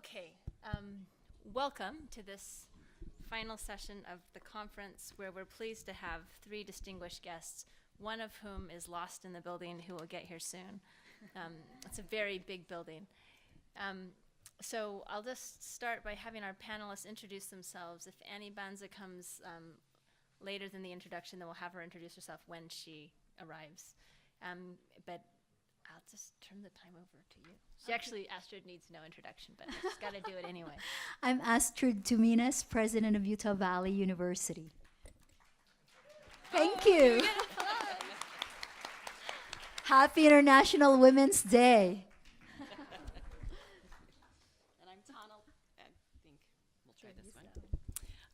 Okay, welcome to this final session of the conference where we're pleased to have three distinguished guests, one of whom is lost in the building who will get here soon. It's a very big building. So I'll just start by having our panelists introduce themselves. If Annie Banza comes later than the introduction, then we'll have her introduce herself when she arrives. But I'll just turn the time over to you. Actually, Astrid needs no introduction, but I just got to do it anyway. I'm Astrid Tuminez, president of Utah Valley University. Thank you. Happy International Women's Day. And I'm Taunalyn. I think we'll try this one.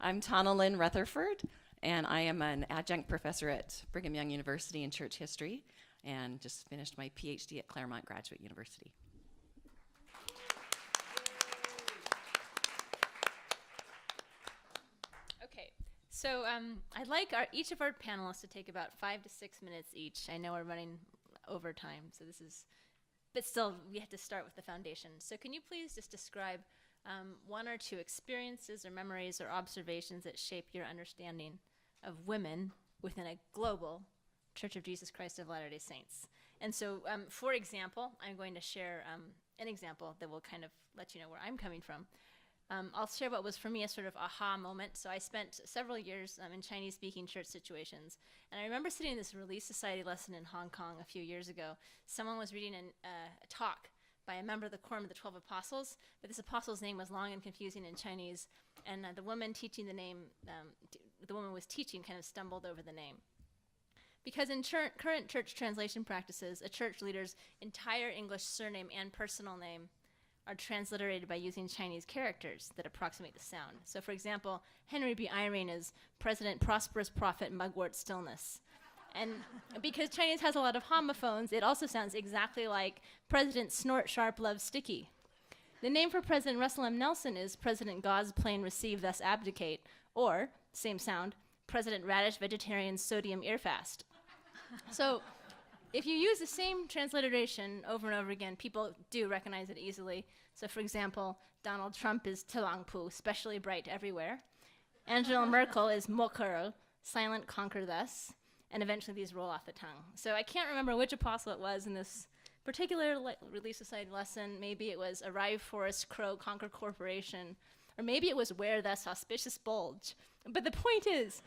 I'm Taunalyn Rutherford, and I am an adjunct professor at Brigham Young University in church history, and just finished my PhD at Claremont Graduate University. Okay, so I'd like each of our panelists to take about 5 to 6 minutes each. I know we're running over time, so this is, but still, we have to start with the foundation. So can you please just describe one or two experiences or memories or observations that shape your understanding of women within a global Church of Jesus Christ of Latter-day Saints? And so, for example, I'm going to share an example that will kind of let you know where I'm coming from. I'll share what was for me a sort of aha moment. So I spent several years in Chinese-speaking church situations. And I remember sitting in this Relief Society lesson in Hong Kong a few years ago. Someone was reading a talk by a member of the Quorum of the 12 Apostles, but this apostle's name was long and confusing in Chinese. And the woman teaching the name, the woman was teaching kind of stumbled over the name. Because in current church translation practices, a church leader's entire English surname and personal name are transliterated by using Chinese characters that approximate the sound. So for example, Henry B. Eyring is President Prosperous Prophet Mugwort Stillness. And because Chinese has a lot of homophones, it also sounds exactly like President Snort Sharp Love Sticky. The name for President Russell M. Nelson is President Gauze Plain Receive Thus Abdicate, or, same sound, President Radish Vegetarian Sodium Earfast. So if you use the same transliteration over and over again, people do recognize it easily. So for example, Donald Trump is Tilangpu, specially bright everywhere. Angela Merkel is Mokerl, silent conquer thus. And eventually these roll off the tongue. So I can't remember which apostle it was in this particular Relief Society lesson. Maybe it was Arrive Forest Crow Conquer Corporation. Or maybe it was Wear Thus Auspicious Bulge. But the point is,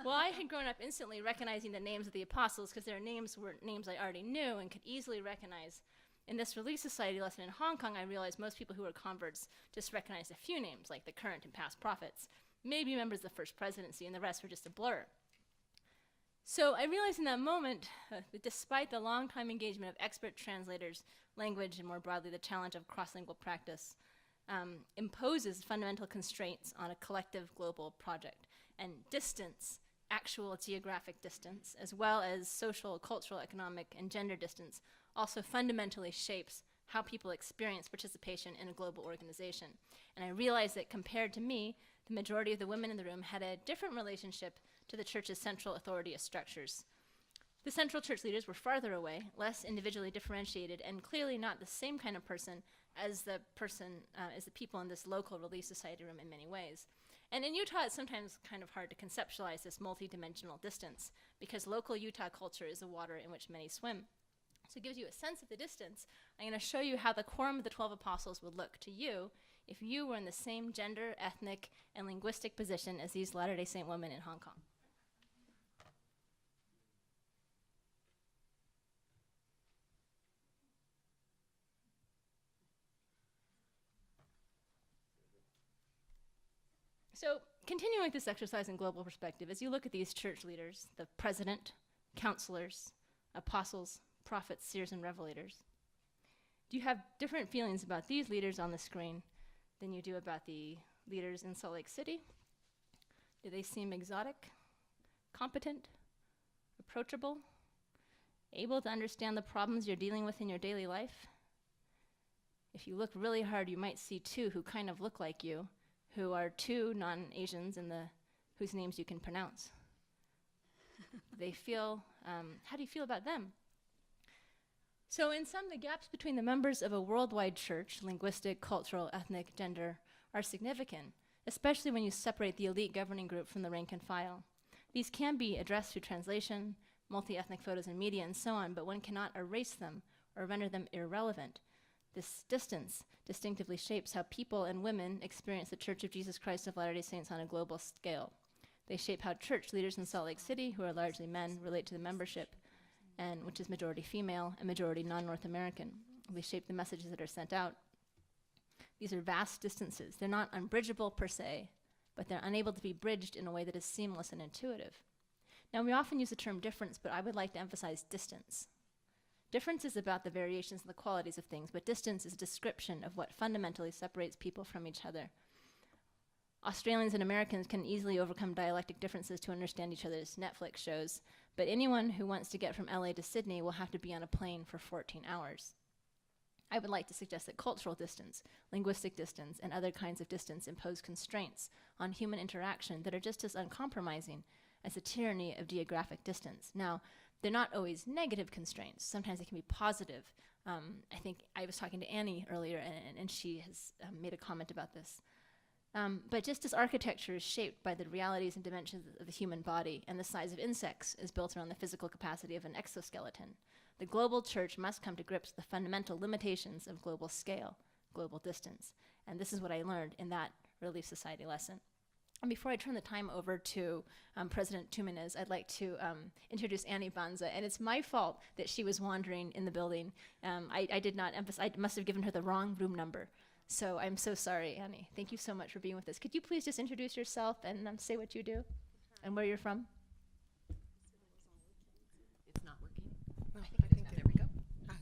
well, I had grown up instantly recognizing the names of the apostles because their names were names I already knew and could easily recognize. In this Relief Society lesson in Hong Kong, I realized most people who were converts just recognized a few names, like the current and past prophets, maybe members of the first presidency, and the rest were just a blur. So I realized in that moment that despite the long-time engagement of expert translators, language, and more broadly the challenge of cross-lingual practice, imposes fundamental constraints on a collective global project. And distance, actual geographic distance, as well as social, cultural, economic, and gender distance, also fundamentally shapes how people experience participation in a global organization. And I realized that compared to me, the majority of the women in the room had a different relationship to the church's central authority structures. The central church leaders were farther away, less individually differentiated, and clearly not the same kind of person as the people in this local Relief Society room in many ways. And in Utah, it's sometimes kind of hard to conceptualize this multidimensional distance because local Utah culture is the water in which many swim. So it gives you a sense of the distance. I'm going to show you how the Quorum of the 12 Apostles would look to you if you were in the same gender, ethnic, and linguistic position as these Latter-day Saint women in Hong Kong. So continuing with this exercise in global perspective, as you look at these church leaders, the president, counselors, apostles, prophets, seers, and revelators, do you have different feelings about these leaders on the screen than you do about the leaders in Salt Lake City? Do they seem exotic, competent, approachable, able to understand the problems you're dealing with in your daily life? If you look really hard, you might see two who kind of look like you, who are two non-Asians whose names you can pronounce. They feel, how do you feel about them? So in sum, the gaps between the members of a worldwide church, linguistic, cultural, ethnic, gender, are significant, especially when you separate the elite governing group from the rank and file. These can be addressed through translation, multi-ethnic photos and media, and so on, but one cannot erase them or render them irrelevant. This distance distinctively shapes how people and women experience the Church of Jesus Christ of Latter-day Saints on a global scale. They shape how church leaders in Salt Lake City, who are largely men, relate to the membership, and which is majority female and majority non-North American. They shape the messages that are sent out. These are vast distances. They're not unbridgeable per se, but they're unable to be bridged in a way that is seamless and intuitive. Now, we often use the term difference, but I would like to emphasize distance. Difference is about the variations and the qualities of things, but distance is a description of what fundamentally separates people from each other. Australians and Americans can easily overcome dialectic differences to understand each other's Netflix shows, but anyone who wants to get from LA to Sydney will have to be on a plane for 14 hours. I would like to suggest that cultural distance, linguistic distance, and other kinds of distance impose constraints on human interaction that are just as uncompromising as the tyranny of geographic distance. Now, they're not always negative constraints. Sometimes they can be positive. I think I was talking to Annie earlier, and she has made a comment about this. But just as architecture is shaped by the realities and dimensions of the human body, and the size of insects is built around the physical capacity of an exoskeleton, the global church must come to grips with the fundamental limitations of global scale, global distance. And this is what I learned in that Relief Society lesson. And before I turn the time over to President Tuminez, I'd like to introduce Annie Banza. And it's my fault that she was wandering in the building. I did not emphasize, I must have given her the wrong room number. So I'm so sorry, Annie. Thank you so much for being with us. Could you please just introduce yourself and say what you do and where you're from? It's not working. No, I think there we go. Okay.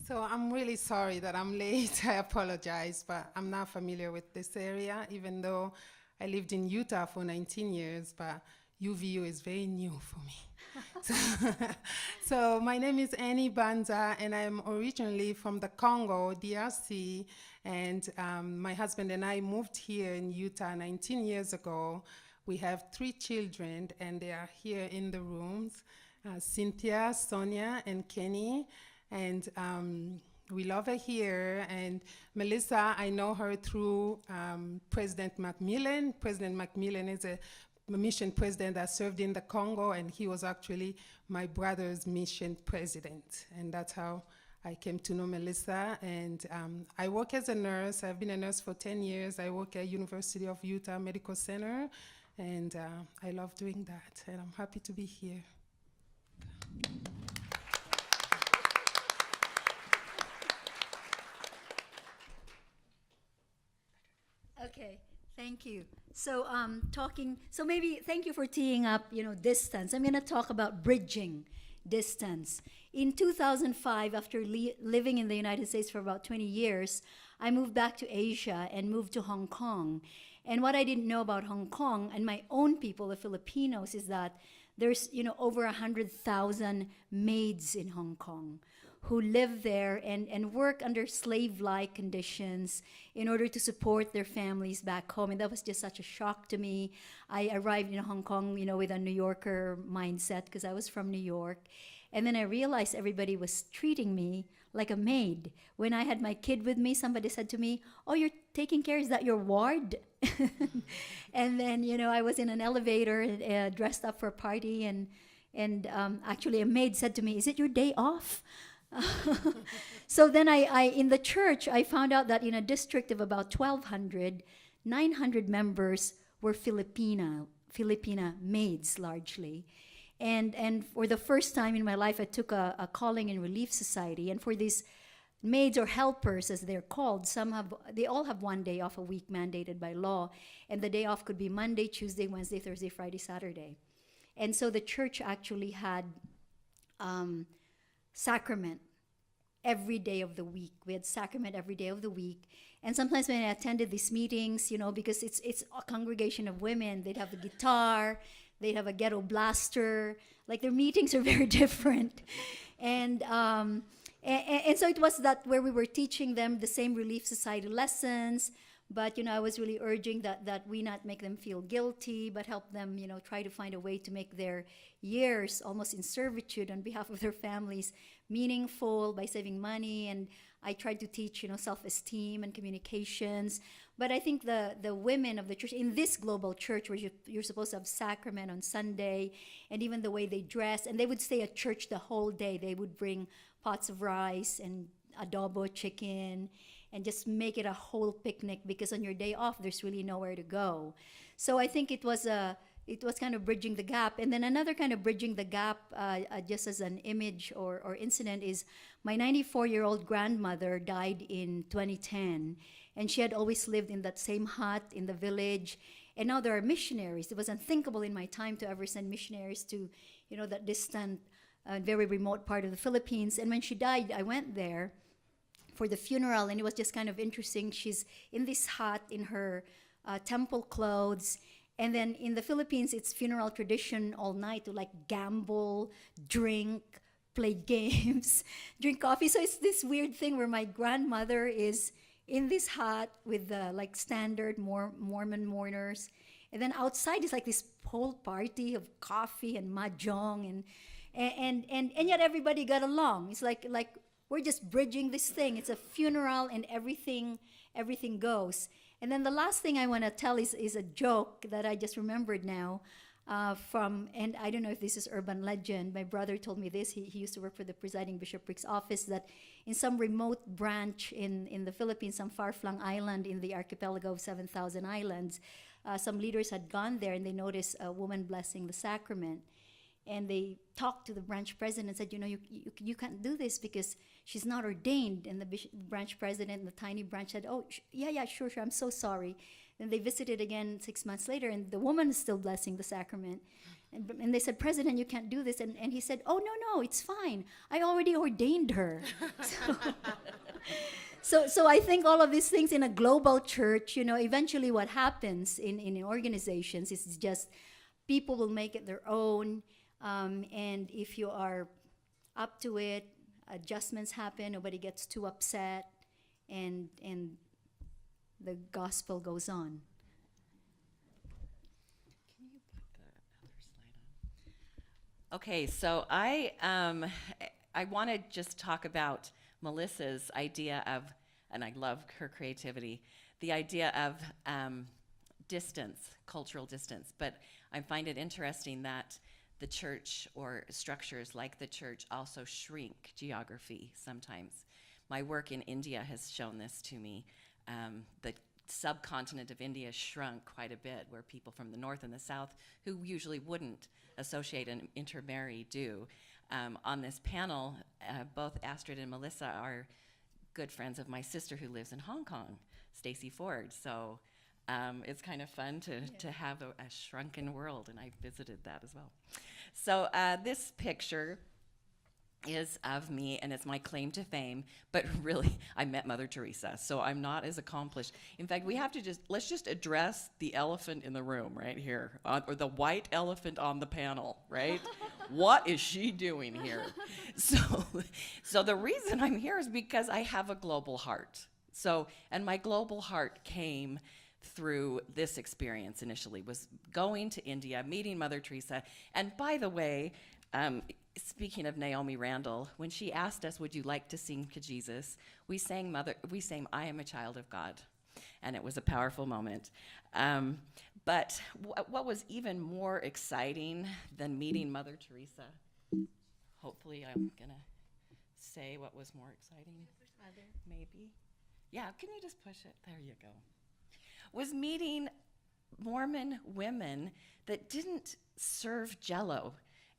So I'm really sorry that I'm late. I apologize, but I'm not familiar with this area, even though I lived in Utah for 19 years, but UVU is very new for me. So my name is Annie Banza, and I'm originally from the Congo, DRC, and my husband and I moved here in Utah 19 years ago. We have 3 children, and they are here in the rooms, Cynthia, Sonia, and Kenny, and we love her here. And Melissa, I know her through President Macmillan. President Macmillan is a mission president that served in the Congo, and he was actually my brother's mission president. And that's how I came to know Melissa. And I work as a nurse. I've been a nurse for 10 years. I work at University of Utah Medical Center, and I love doing that. And I'm happy to be here. Okay, thank you. So thank you for teeing up, distance. I'm going to talk about bridging distance. In 2005, after living in the United States for about 20 years, I moved back to Asia and moved to Hong Kong. And what I didn't know about Hong Kong and my own people, the Filipinos, is that there's, over 100,000 maids in Hong Kong who live there and work under slave-like conditions in order to support their families back home. And that was just such a shock to me. I arrived in Hong Kong, with a New Yorker mindset because I was from New York. And then I realized everybody was treating me like a maid. When I had my kid with me, somebody said to me, "Oh, you're taking care, is that your ward?" And then, I was in an elevator dressed up for a party, and actually a maid said to me, "Is it your day off?" So then I in the church, I found out that in a district of about 1,200, 900 members were Filipina maids largely. And for the first time in my life, I took a calling in Relief Society. And for these maids or helpers, as they're called, they all have one day off a week mandated by law. And the day off could be Monday, Tuesday, Wednesday, Thursday, Friday, Saturday. And so the church actually had sacrament every day of the week. We had sacrament every day of the week. And sometimes when I attended these meetings, because it's a congregation of women, they'd have the guitar, they'd have a ghetto blaster. Like, their meetings are very different. And so it was that where we were teaching them the same Relief Society lessons, But, I was really urging that we not make them feel guilty, but help them, try to find a way to make their years almost in servitude on behalf of their families meaningful by saving money. And I tried to teach, self-esteem and communications. But I think the women of the church, in this global church where you're supposed to have sacrament on Sunday, and even the way they dress, and they would stay at church the whole day. They would bring pots of rice and adobo chicken, and just make it a whole picnic, because on your day off, there's really nowhere to go. So I think it was kind of bridging the gap. And then another kind of bridging the gap, just as an image or incident, is my 94-year-old grandmother died in 2010. And she had always lived in that same hut in the village. And now there are missionaries. It was unthinkable in my time to ever send missionaries to, that distant, very remote part of the Philippines. And when she died, I went there for the funeral, and it was just kind of interesting. She's in this hut in her temple clothes, and then in the Philippines, it's funeral tradition all night to gamble, drink, play games, drink coffee. So it's this weird thing where my grandmother is in this hut with the standard Mormon mourners, and then outside is this whole party of coffee and mahjong, and yet everybody got along. It's like we're just bridging this thing. It's a funeral, and everything goes. And then the last thing I want to tell is a joke that I just remembered now and I don't know if this is urban legend. My brother told me this. He used to work for the presiding bishoprics office, that in some remote branch in the Philippines, some far-flung island in the archipelago of 7,000 islands, some leaders had gone there, and they noticed a woman blessing the sacrament. And they talked to the branch president and said, you can't do this because she's not ordained. And the branch president in the tiny branch said, oh, yeah, sure, I'm so sorry. Then they visited again 6 months later, and the woman is still blessing the sacrament. And they said, President, you can't do this. And he said, oh, no, it's fine. I already ordained her. So I think all of these things in a global church, eventually what happens in organizations is just people will make it their own. And if you are up to it, adjustments happen, nobody gets too upset, and the gospel goes on. Can you put the other slide on? Okay, so I want to just talk about Melissa's idea of, and I love her creativity, the idea of distance, cultural distance. But I find it interesting that the church, or structures like the church, also shrink geography sometimes. My work in India has shown this to me. The subcontinent of India shrunk quite a bit, where people from the north and the south, who usually wouldn't associate and intermarry, do. On this panel, both Astrid and Melissa are good friends of my sister who lives in Hong Kong, Stacy Ford. So it's kind of fun to have a shrunken world, and I visited that as well. So this picture is of me, and it's my claim to fame, but really, I met Mother Teresa, so I'm not as accomplished. In fact, we have to let's just address the elephant in the room right here, or the white elephant on the panel, right? What is she doing here? So the reason I'm here is because I have a global heart. And my global heart came through this experience initially, was going to India, meeting Mother Teresa. And by the way, speaking of Naomi Randall, when she asked us, would you like to sing to Jesus, we sang I Am a Child of God. And it was a powerful moment. But what was even more exciting than meeting Mother Teresa, hopefully I'm going to say what was more exciting, maybe. Yeah, can you just push it? There you go. Was meeting Mormon women that didn't serve Jell-O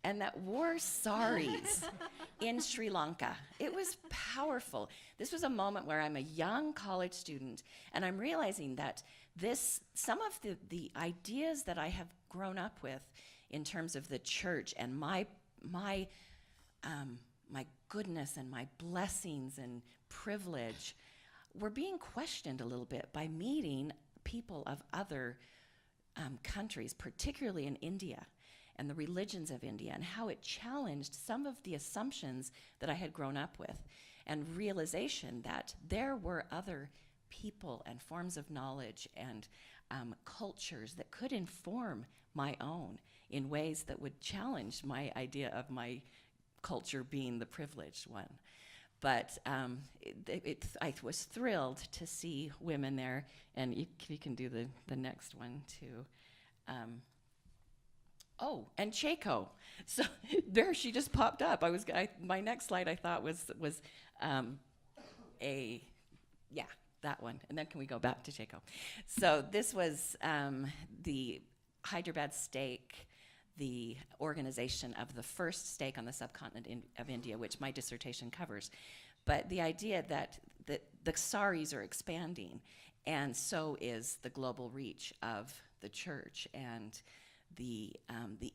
and that wore saris in Sri Lanka. It was powerful. This was a moment where I'm a young college student, and I'm realizing that some of the ideas that I have grown up with in terms of the church and my goodness and my blessings and privilege were being questioned a little bit by meeting people of other countries, particularly in India, and the religions of India, and how it challenged some of the assumptions that I had grown up with, and realization that there were other people and forms of knowledge and cultures that could inform my own in ways that would challenge my idea of my culture being the privileged one. But I was thrilled to see women there, and you can do the next one too. Oh, and Chaco. So there she just popped up. My next slide I thought was that one. And then can we go back to Chaco? So this was the Hyderabad stake, the organization of the first stake on the subcontinent of India, which my dissertation covers. But the idea that the saris are expanding, and so is the global reach of the church, and the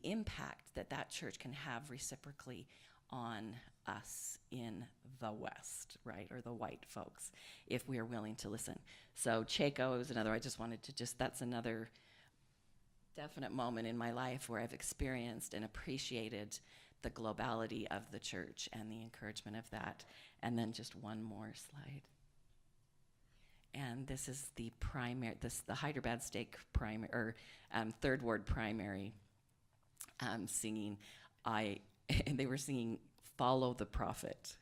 impact that church can have reciprocally on us in the West, right, or the white folks, if we are willing to listen. So Chaco is another, that's another definite moment in my life where I've experienced and appreciated the globality of the church and the encouragement of that. And then just one more slide. And this is the Hyderabad stake primary, or third ward primary singing. And they were singing "Follow the Prophet,"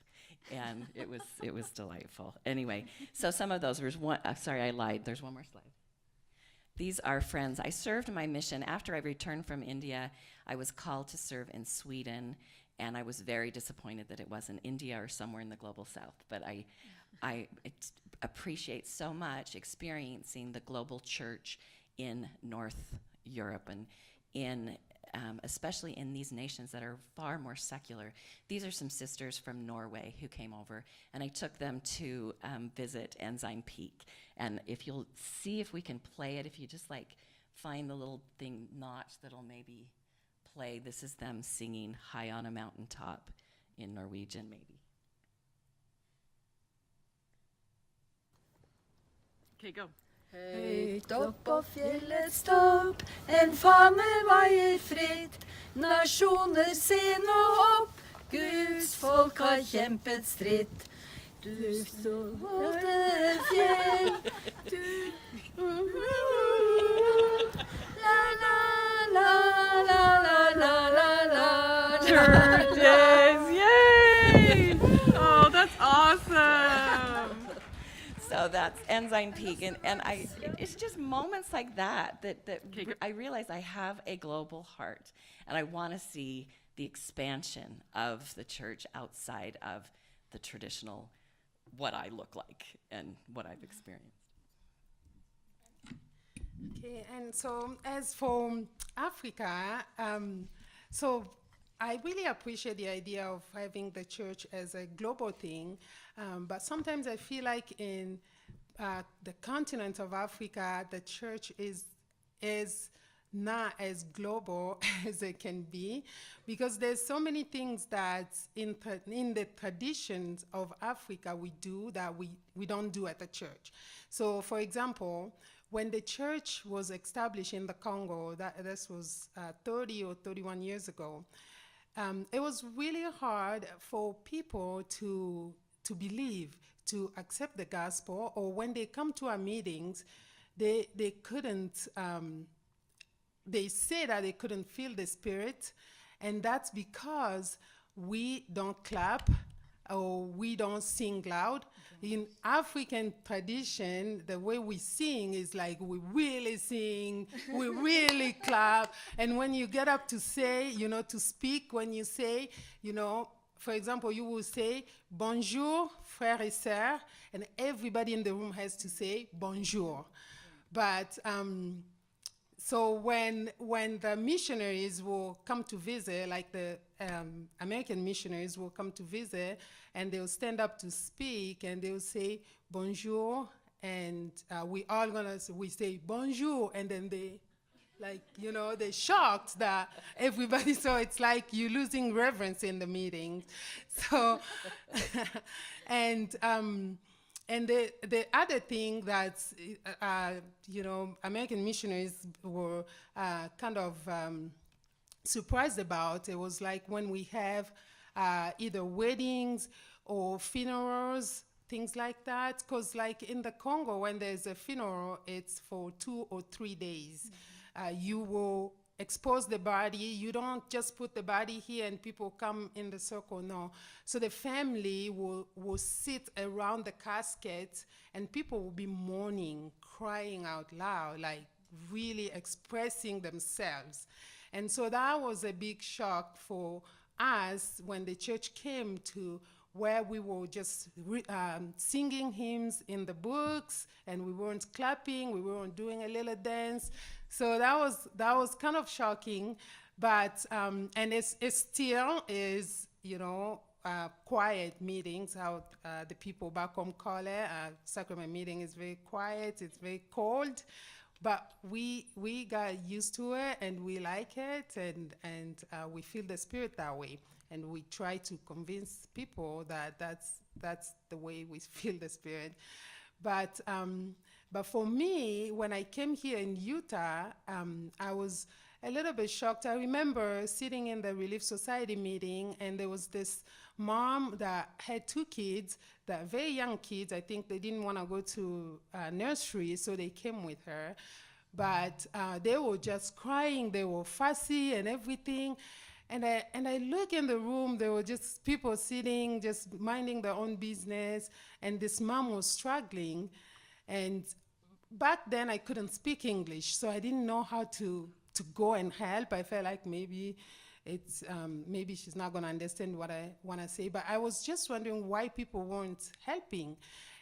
and it was delightful. Anyway, so some of those was one. Sorry, I lied. There's one more slide. These are friends. I served my mission after I returned from India. I was called to serve in Sweden, and I was very disappointed that it wasn't India or somewhere in the global south. But I appreciate so much experiencing the global church in North Europe and in especially in these nations that are far more secular. These are some sisters from Norway who came over, and I took them to visit Ensign Peak. And if you'll see if we can play it, if you just find the little thing notch that'll maybe play, this is them singing High on a Mountaintop in Norwegian, maybe. Okay, go. Høyt opp på fjellets topp, en fane vaier fritt. Nasjoner, se nå opp, Guds folk har kjempet stritt. Du så våte fjell, du la la la la la la la la. Churches, yay! Oh, that's awesome. So that's Ensign Peak, and it's just moments like that I realize I have a global heart, and I want to see the expansion of the church outside of the traditional, what I look like and what I've experienced. Okay, and so as for Africa, so I really appreciate the idea of having the church as a global thing, but sometimes I feel like in the continent of Africa, the church is not as global as it can be, because there's so many things that in the traditions of Africa we do that we don't do at the church. So, for example, when the church was established in the Congo, this was 30 or 31 years ago, it was really hard for people to believe, to accept the gospel, or when they come to our meetings, they couldn't, they say that they couldn't feel the Spirit, and that's because we don't clap or we don't sing loud. Okay. In African tradition, the way we sing is like we really sing, we really clap, and when you get up to say, to speak, when you say, for example, you will say, bonjour, frères et sœurs, and everybody in the room has to say bonjour. Yeah. But so when the missionaries will come to visit, like the American missionaries will come to visit, and they'll stand up to speak, and they'll say bonjour, and we say bonjour, and then they, they're shocked that everybody, so it's like you're losing reverence in the meeting. So, and the other thing that, American missionaries were kind of surprised about, it was like when we have either weddings or funerals things like that. Because like in the Congo, when there's a funeral, it's for 2 or 3 days. You will expose the body. You don't just put the body here and people come in the circle, no. So the family will sit around the casket and people will be mourning, crying out loud, like really expressing themselves. And so that was a big shock for us when the church came to where we were just singing hymns in the books, and we weren't clapping, we weren't doing a little dance. So that was kind of shocking, but and it still is, you know, quiet meetings. How the people back home call it, sacrament meeting is very quiet. It's very cold, but we got used to it and we like it, and we feel the spirit that way. And we try to convince people that that's the way we feel the spirit. But for me, when I came here in Utah, I was a little bit shocked. I remember sitting in the Relief Society meeting, and there was this mom that had 2 kids, that very young kids. I think they didn't want to go to nursery, so they came with her. But they were just crying. They were fussy and everything. And I look in the room, there were just people sitting, just minding their own business, and this mom was struggling. And back then I couldn't speak English, so I didn't know how to go and help. I felt like maybe maybe she's not gonna understand what I wanna say, but I was just wondering why people weren't helping.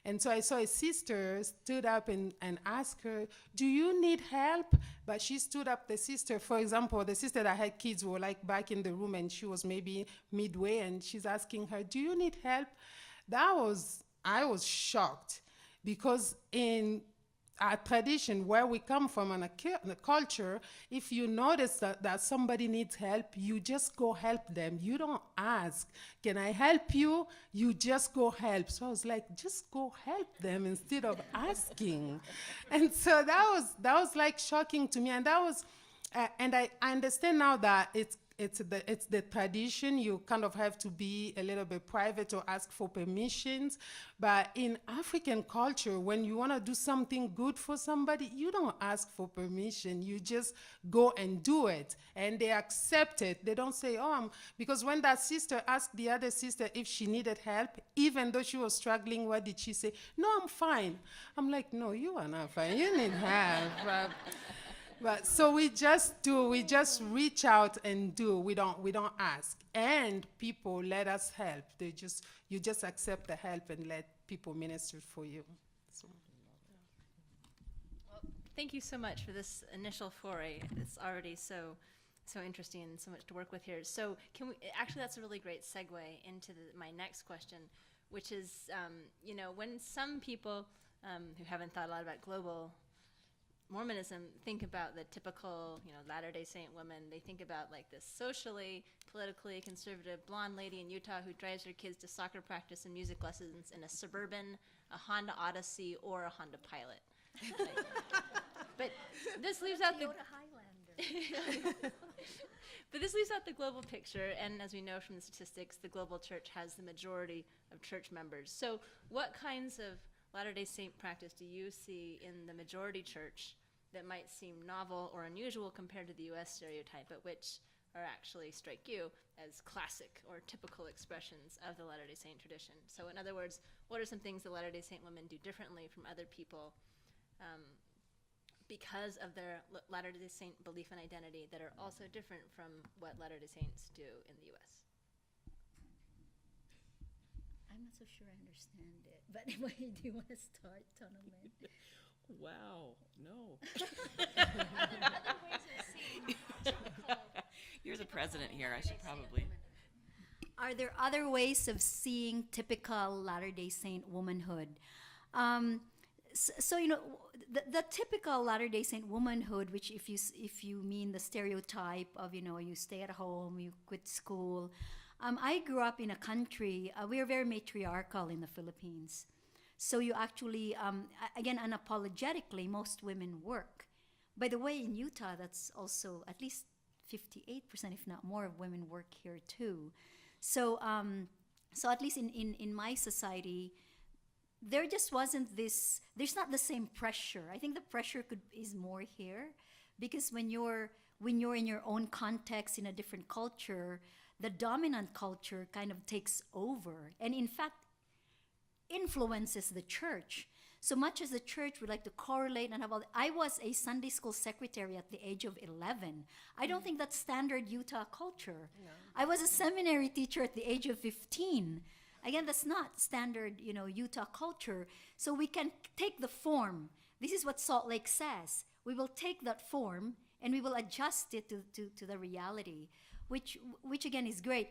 And so I saw a sister stood up and asked her, do you need help? But she stood up, the sister, for example, the sister that had kids were like back in the room, and she was maybe midway, and she's asking her, do you need help? I was shocked, because in our tradition, where we come from, in a culture, if you notice that somebody needs help, you just go help them. You don't ask, can I help you? You just go help. So I was like, just go help them instead of asking. And so that was like shocking to me. And that was, and I understand now that it's the tradition. You kind of have to be a little bit private or ask for permissions. But in African culture, when you want to do something good for somebody, you don't ask for permission. You just go and do it, and they accept it. They don't say, because when that sister asked the other sister if she needed help, even though she was struggling, what did she say? No, I'm fine. I'm like, no, you are not fine. You need help. But so we just do. We just reach out and do. We don't ask, and people let us help. You just accept the help and let people minister for you. So. Well, thank you so much for this initial foray. It's already so interesting and so much to work with here. So actually, that's a really great segue into my next question, which is, when some people who haven't thought a lot about global Mormonism think about the typical, Latter-day Saint woman. They think about like this socially, politically conservative blonde lady in Utah who drives her kids to soccer practice and music lessons in a Honda Odyssey or a Honda Pilot. But this leaves out the But this leaves out the global picture, and as we know from the statistics, the global church has the majority of church members. So what kinds of Latter-day Saint practice do you see in the majority church that might seem novel or unusual compared to the U.S. stereotype, but which are actually strike you as classic or typical expressions of the Latter-day Saint tradition? So in other words, what are some things that Latter-day Saint women do differently from other people because of their Latter-day Saint belief and identity that are also different from what Latter-day Saints do in the U.S.? I'm not so sure I understand it, but anyway, do you want to start, Taunalyn? Wow, no. You're the president here. I should probably. Are there other ways of seeing typical Latter-day Saint womanhood? So the typical Latter-day Saint womanhood, which if you mean the stereotype of you stay at home, you quit school. I grew up in a country. We are very matriarchal in the Philippines. So you actually, again, unapologetically, most women work. By the way, in Utah, that's also at least 58%, if not more, of women work here too. So at least in my society, there just wasn't this, there's not the same pressure. I think the pressure is more here, because when you're in your own context in a different culture, the dominant culture kind of takes over, and in fact influences the church. So much as the church would like to correlate and have all, I was a Sunday school secretary at the age of 11. I don't think that's standard Utah culture. No. I was a seminary teacher at the age of 15. Again, that's not standard, Utah culture. So we can take the form. This is what Salt Lake says. We will take that form and we will adjust it to the reality, which again is great.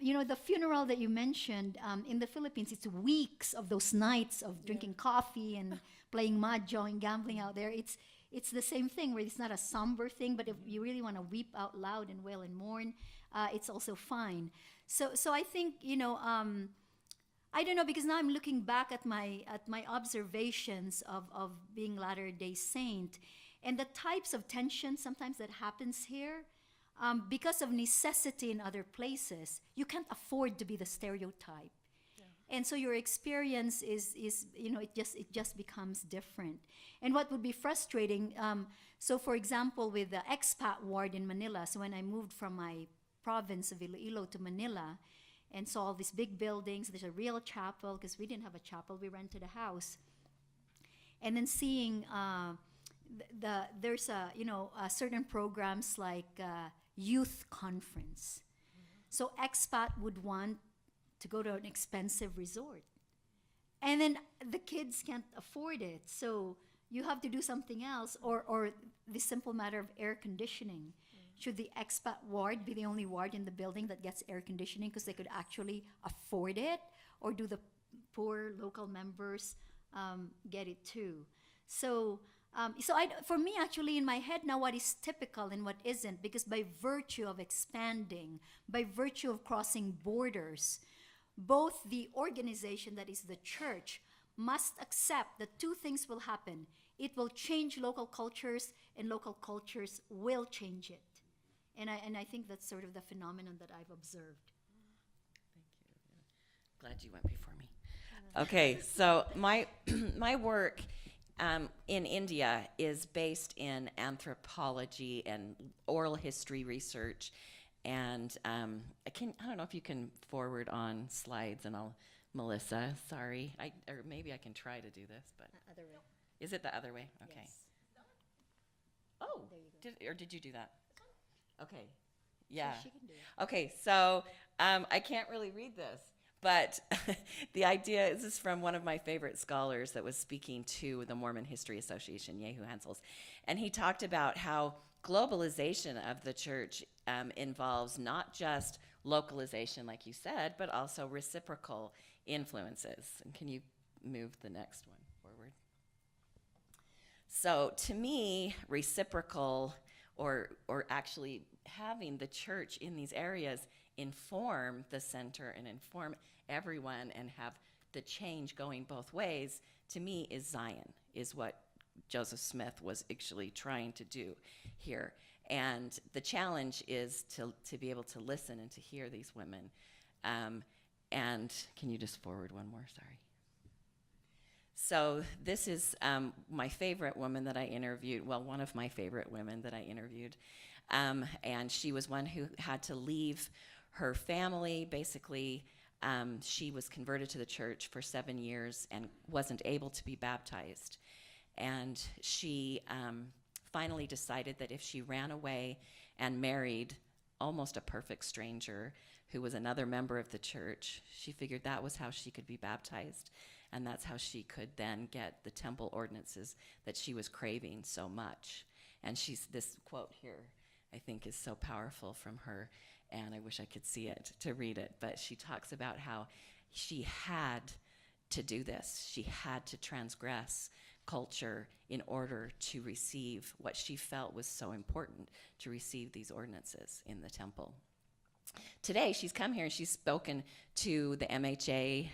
The funeral that you mentioned, in the Philippines, it's weeks of those nights of drinking coffee and playing mahjong and gambling out there. It's the same thing, where it's not a somber thing, but if you really want to weep out loud and wail and mourn, it's also fine. So I think, I don't know, because now I'm looking back at my observations of being Latter-day Saint, and the types of tension sometimes that happens here, because of necessity in other places, you can't afford to be the stereotype. Yeah. And so your experience is it just becomes different. And what would be frustrating, so for example, with the expat ward in Manila, so when I moved from my province of Iloilo to Manila and saw all these big buildings, there's a real chapel, because we didn't have a chapel, we rented a house. And then seeing there's certain programs like youth conference. Mm-hmm. So expat would want to go to an expensive resort, and then the kids can't afford it, so you have to do something else, or the simple matter of air conditioning. Should the expat ward be the only ward in the building that gets air conditioning because they could actually afford it, or do the poor local members get it too? So for me, actually, in my head now, what is typical and what isn't, because by virtue of expanding, by virtue of crossing borders, both the organization, that is the church, must accept that two things will happen. It will change local cultures, and local cultures will change it. And I think that's sort of the phenomenon that I've observed. Thank you. Glad you went before me. Okay, so my work in India is based in anthropology and oral history research, and I don't know if you can forward on slides, and Melissa, sorry, or maybe I can try to do this, but Other way. Is it the other way? Okay. Yes. Oh, There you go. did you do that? Okay. Yeah. So she can do it. Okay, so I can't really read this, but the idea is, this is from one of my favorite scholars that was speaking to the Mormon History Association, Yehu Hansels, and he talked about how globalization of the church involves not just localization, like you said, but also reciprocal influences. And can you move the next one forward? So to me, reciprocal, or actually having the church in these areas inform the center and inform everyone and have the change going both ways, to me, is Zion, is what Joseph Smith was actually trying to do here. And the challenge is to be able to listen and to hear these women. And can you just forward one more? Sorry. So this is my favorite woman that I interviewed, well, one of my favorite women that I interviewed. And she was one who had to leave her family. Basically, she was converted to the church for 7 years and wasn't able to be baptized. And she finally decided that if she ran away and married almost a perfect stranger who was another member of the church, she figured that was how she could be baptized. And that's how she could then get the temple ordinances that she was craving so much. And this quote here, I think, is so powerful from her, and I wish I could see it to read it. But she talks about how she had to do this. She had to transgress culture in order to receive what she felt was so important, to receive these ordinances in the temple. Today, she's come here and she's spoken to the MHA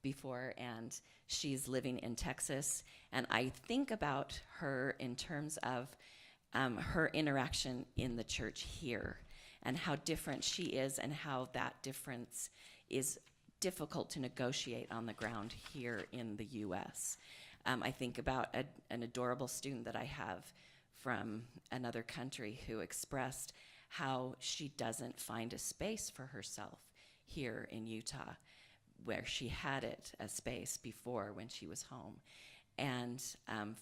before, and she's living in Texas. And I think about her in terms of her interaction in the church here, and how different she is, and how that difference is difficult to negotiate on the ground here in the U.S. I think about an adorable student that I have from another country who expressed how she doesn't find a space for herself here in Utah, where she had a space before when she was home. And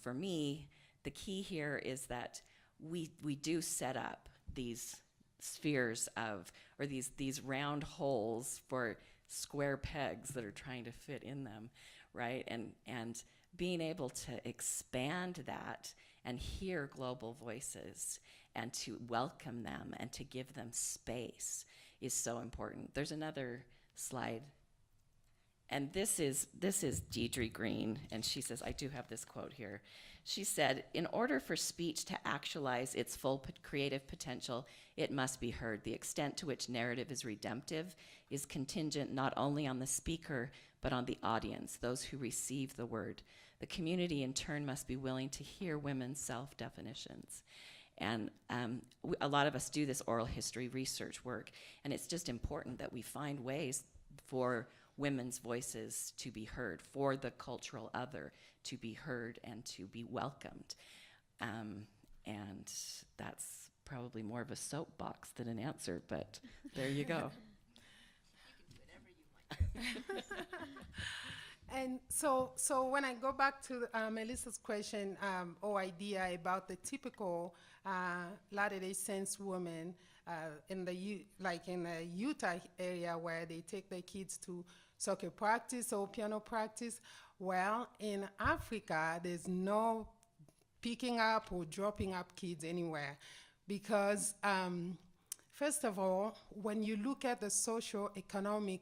for me, the key here is that we do set up these spheres of, or these round holes for square pegs that are trying to fit in them, right? And being able to expand that and hear global voices and to welcome them and to give them space is so important. There's another slide. And this is Deidre Green, and she says, I do have this quote here. She said, in order for speech to actualize its full creative potential, it must be heard. The extent to which narrative is redemptive is contingent not only on the speaker, but on the audience, those who receive the word. The community, in turn, must be willing to hear women's self-definitions. And a lot of us do this oral history research work, and it's just important that we find ways for women's voices to be heard, for the cultural other to be heard and to be welcomed. And that's probably more of a soapbox than an answer, but there you go. And so when I go back to Melissa's question or idea about the typical Latter-day Saints woman in the Utah area where they take their kids to soccer practice or piano practice, well, in Africa, there's no picking up or dropping up kids anywhere because, first of all, when you look at the socio-economic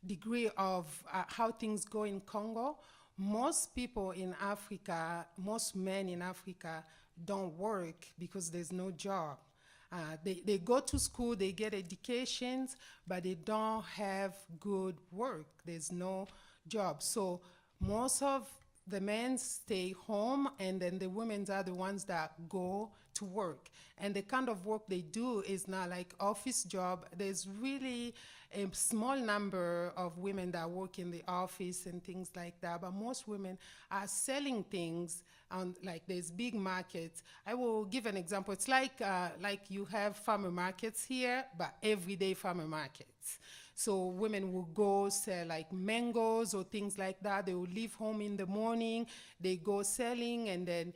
degree of how things go in Congo, most people in Africa, most men in Africa don't work because there's no job. They go to school, they get educations, but they don't have good work. There's no job. So most of the men stay home, and then the women are the ones that go to work. And the kind of work they do is not like office job. There's really a small number of women that work in the office and things like that, but most women are selling things on, like, there's big markets. I will give an example. It's like you have farmer markets here, but everyday farmer markets. So women will go sell like mangoes or things like that. They will leave home in the morning, they go selling, and then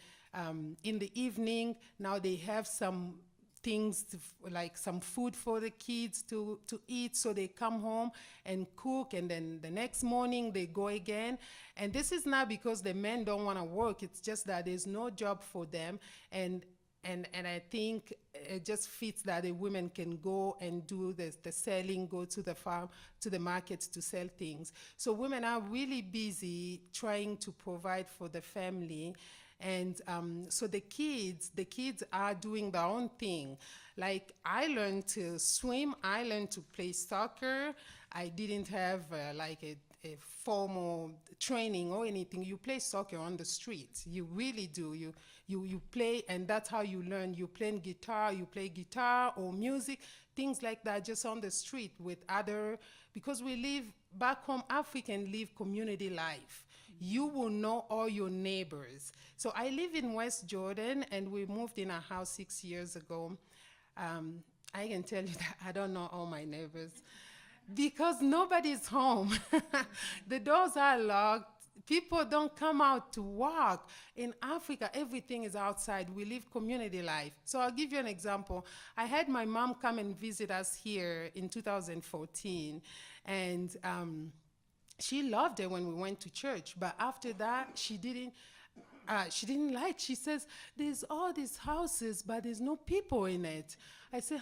in the evening, now they have some things like some food for the kids to eat, so they come home and cook, and then the next morning they go again. And this is not because the men don't want to work, it's just that there's no job for them, and I think it just fits that the women can go and do the selling, go to the farm, to the markets to sell things. So women are really busy trying to provide for the family. And so the kids are doing their own thing. Like, I learned to swim, I learned to play soccer. I didn't have like a formal training or anything. You play soccer on the street. You really do. You play, and that's how you learn. You play guitar or music, things like that, just on the street with other, because we live back home, African live community life. You will know all your neighbors. So I live in West Jordan, and we moved in a house 6 years ago. I can tell you that I don't know all my neighbors because nobody's home. The doors are locked. People don't come out to walk. In Africa, everything is outside. We live community life. So I'll give you an example. I had my mom come and visit us here in 2014, and she loved it when we went to church, but after that, she didn't like. She says, there's all these houses, but there's no people in it. I said,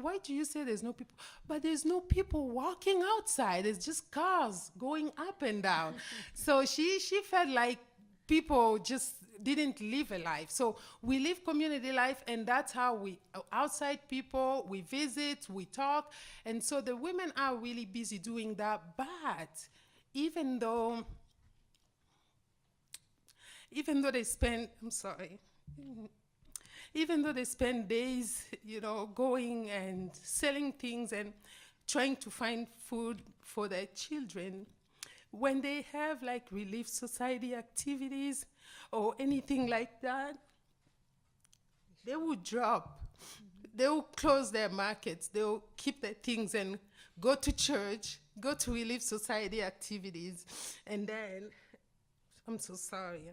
why do you say there's no people? But there's no people walking outside. It's just cars going up and down. So she felt like people just didn't live a life. So we live community life, and that's how we, outside people, we visit, we talk. And so the women are really busy doing that. But even though they spend, even though they spend days, going and selling things, and trying to find food for their children, when they have like Relief Society activities or anything like that, they would drop. They will close their markets. They will keep their things and go to church, go to Relief Society activities, and then, I'm sorry.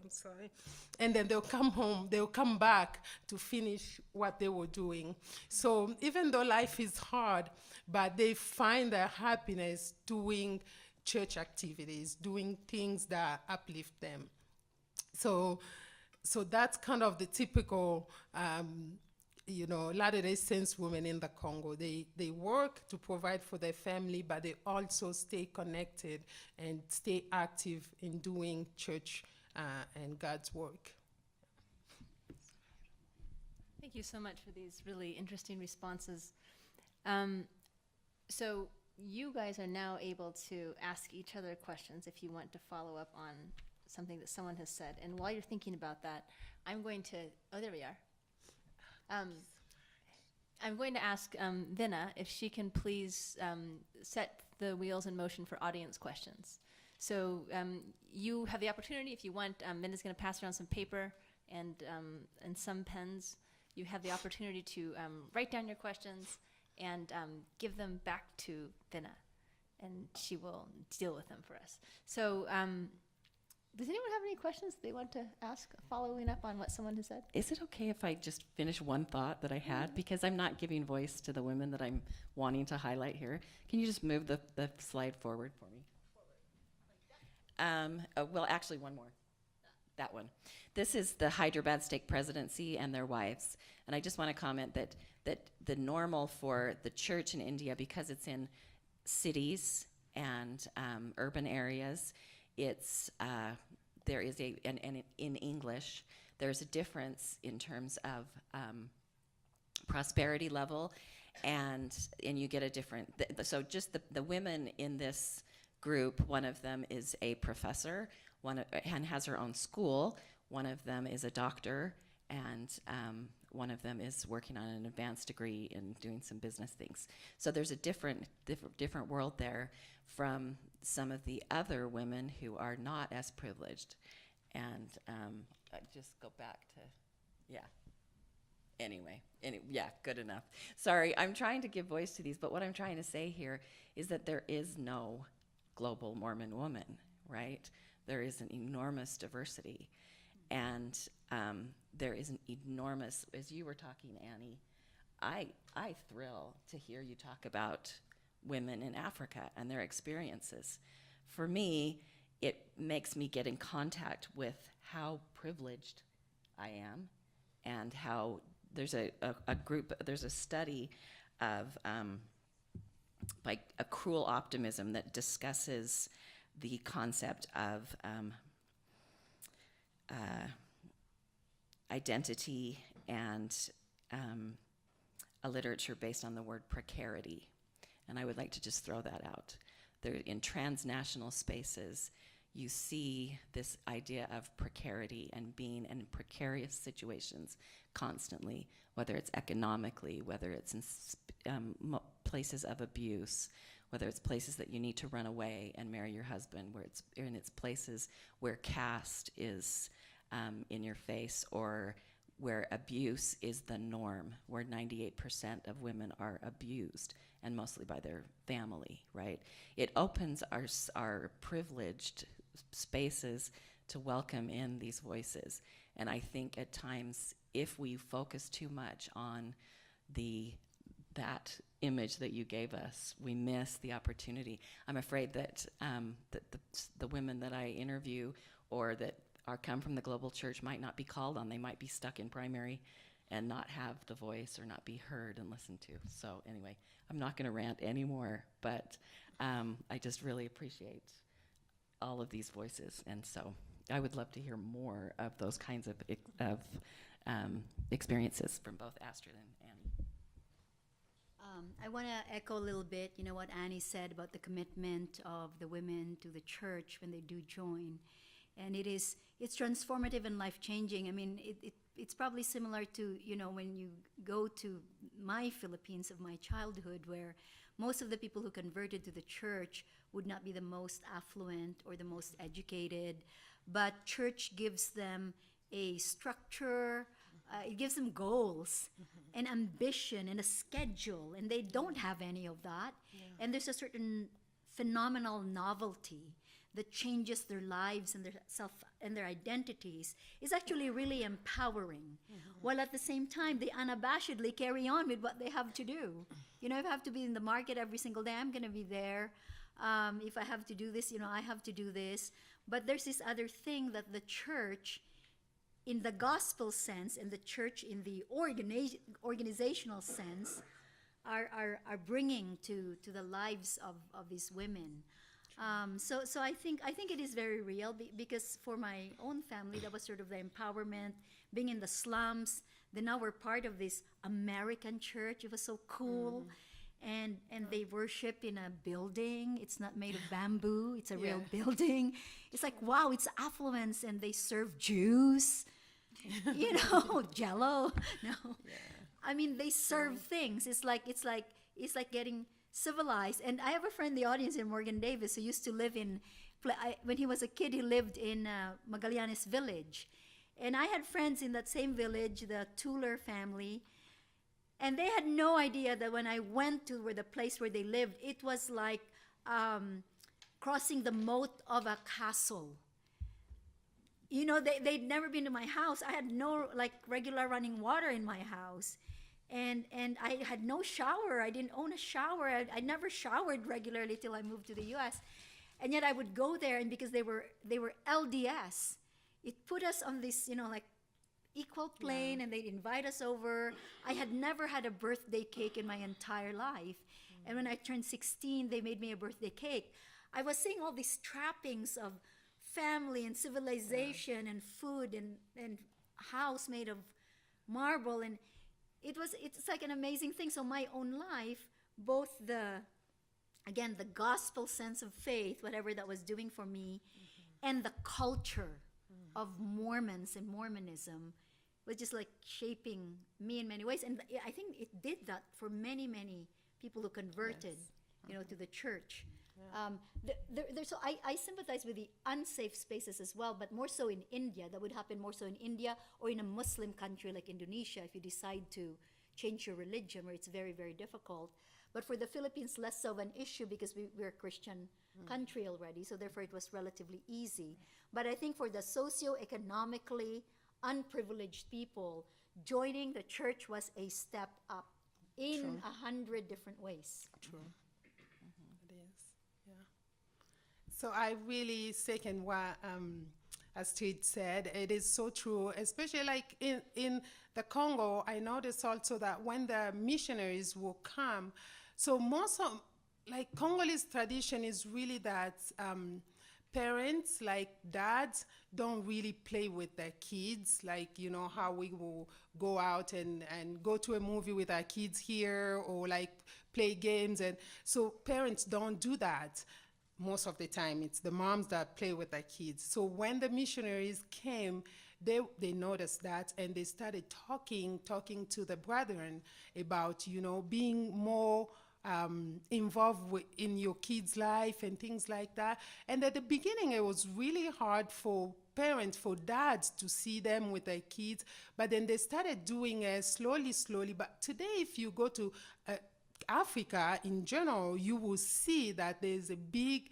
And then they'll come home, they'll come back to finish what they were doing. So even though life is hard, but they find their happiness doing church activities, doing things that uplift them. So that's kind of the typical, Latter-day Saints women in the Congo. They work to provide for their family, but they also stay connected and stay active in doing church and God's work. Thank you so much for these really interesting responses. So you guys are now able to ask each other questions if you want to follow up on something that someone has said. And while you're thinking about that, I'm going to, there we are. I'm going to ask Vinna if she can please set the wheels in motion for audience questions. So you have the opportunity, if you want, Vinna's going to pass around some paper and some pens. You have the opportunity to write down your questions and give them back to Vinna, and she will deal with them for us. So does anyone have any questions they want to ask following up on what someone has said? Is it okay if I just finish one thought that I had? Because I'm not giving voice to the women that I'm wanting to highlight here. Can you just move the slide forward for me? Well, actually, one more. That one. This is the Hyderabad Stake Presidency and their wives. And I just want to comment that the normal for the church in India, because it's in cities and urban areas, it's there is and in English, there's a difference in terms of prosperity level, and you get a different. So just the women in this group, one of them is a professor, and has her own school. One of them is a doctor, and one of them is working on an advanced degree in doing some business things. So there's a different world there from some of the other women who are not as privileged. And I just go back to, Anyway, good enough. Sorry, I'm trying to give voice to these, but what I'm trying to say here is that there is no global Mormon woman, right? There is an enormous diversity. And there is an enormous, as you were talking, Annie, I thrill to hear you talk about women in Africa and their experiences. For me, it makes me get in contact with how privileged I am, and how there's a study of like a cruel optimism that discusses the concept of identity and a literature based on the word precarity. And I would like to just throw that out. There, in transnational spaces, you see this idea of precarity and being in precarious situations constantly, whether it's economically, whether it's in places of abuse, whether it's places that you need to run away and marry your husband, where it's places where caste is in your face, or where abuse is the norm, where 98% of women are abused, and mostly by their family, right? It opens our privileged spaces to welcome in these voices. And I think at times, if we focus too much on that image that you gave us, we miss the opportunity. I'm afraid that the women that I interview or that come from the global church might not be called on. They might be stuck in primary and not have the voice or not be heard and listened to. So anyway, I'm not going to rant anymore, but I just really appreciate all of these voices. And so I would love to hear more of those kinds of experiences from both Astrid and Annie. I want to echo a little bit, what Annie said about the commitment of the women to the church when they do join. And it's transformative and life-changing. I mean, it's probably similar to, when you go to my Philippines of my childhood, where most of the people who converted to the church would not be the most affluent or the most educated, but church gives them a structure, it gives them goals and ambition and a schedule, and they don't have any of that. And there's a certain phenomenal novelty that changes their lives and their self and their identities. Is actually really empowering, while at the same time they unabashedly carry on with what they have to do. You know, if I have to be in the market every single day, I'm going to be there. If I have to do this, you know, I have to do this. But there's this other thing that the church, in the gospel sense, and the church in the organizational sense, are bringing to the lives of these women. So I think it is very real, because for my own family, that was sort of the empowerment, being in the slums. Then now we're part of this American church. It was so cool. And they worship in a building. It's not made of bamboo. It's a real building. It's like, wow, it's affluence, and they serve Jews. You know, Jello. No, I mean, they serve things. It's like getting civilized. And I have a friend in the audience in Morgan Davis who used to live in, when he was a kid, he lived in Magallanes Village. And I had friends in that same village, the Tuller family, and they had no idea that when I went to the place where they lived, it was like crossing the moat of a castle. You know, they'd never been to my house. I had no regular running water in my house. And I had no shower. I didn't own a shower. I never showered regularly till I moved to the US. And yet I would go there, and because they were LDS, it put us on this, you know, like equal plane, and they'd invite us over. I had never had a birthday cake in my entire life. And when I turned 16, they made me a birthday cake. I was seeing all these trappings of family and civilization and food and house made of marble, and it's like an amazing thing. So my own life, both the gospel sense of faith, whatever that was doing for me, and the culture of Mormons and Mormonism was just like shaping me in many ways. And I think it did that for many, many people who converted, you know, to the church. So I sympathize with the unsafe spaces as well, but more so in India. That would happen more so in India or in a Muslim country like Indonesia, if you decide to change your religion, where it's very, very difficult. But for the Philippines, less so of an issue, because we're a Christian country already, so therefore it was relatively easy. But I think for the socioeconomically unprivileged people, joining the church was a step up in 100 different ways. True. It is, yeah. So I really second what Astrid said. It is so true, especially like in the Congo. I noticed also that when the missionaries will come, so most of, like, Congolese tradition is really that parents, like dads, don't really play with their kids, like, you know, how we will go out and go to a movie with our kids here, or like play games. And so parents don't do that. Most of the time, it's the moms that play with their kids. So when the missionaries came, they noticed that, and they started talking to the brethren about, you know, being more involved in your kids' life and things like that. And at the beginning, it was really hard for parents, for dads, to see them with their kids. But then they started doing it slowly. But today, if you go to Africa in general, you will see that there's a big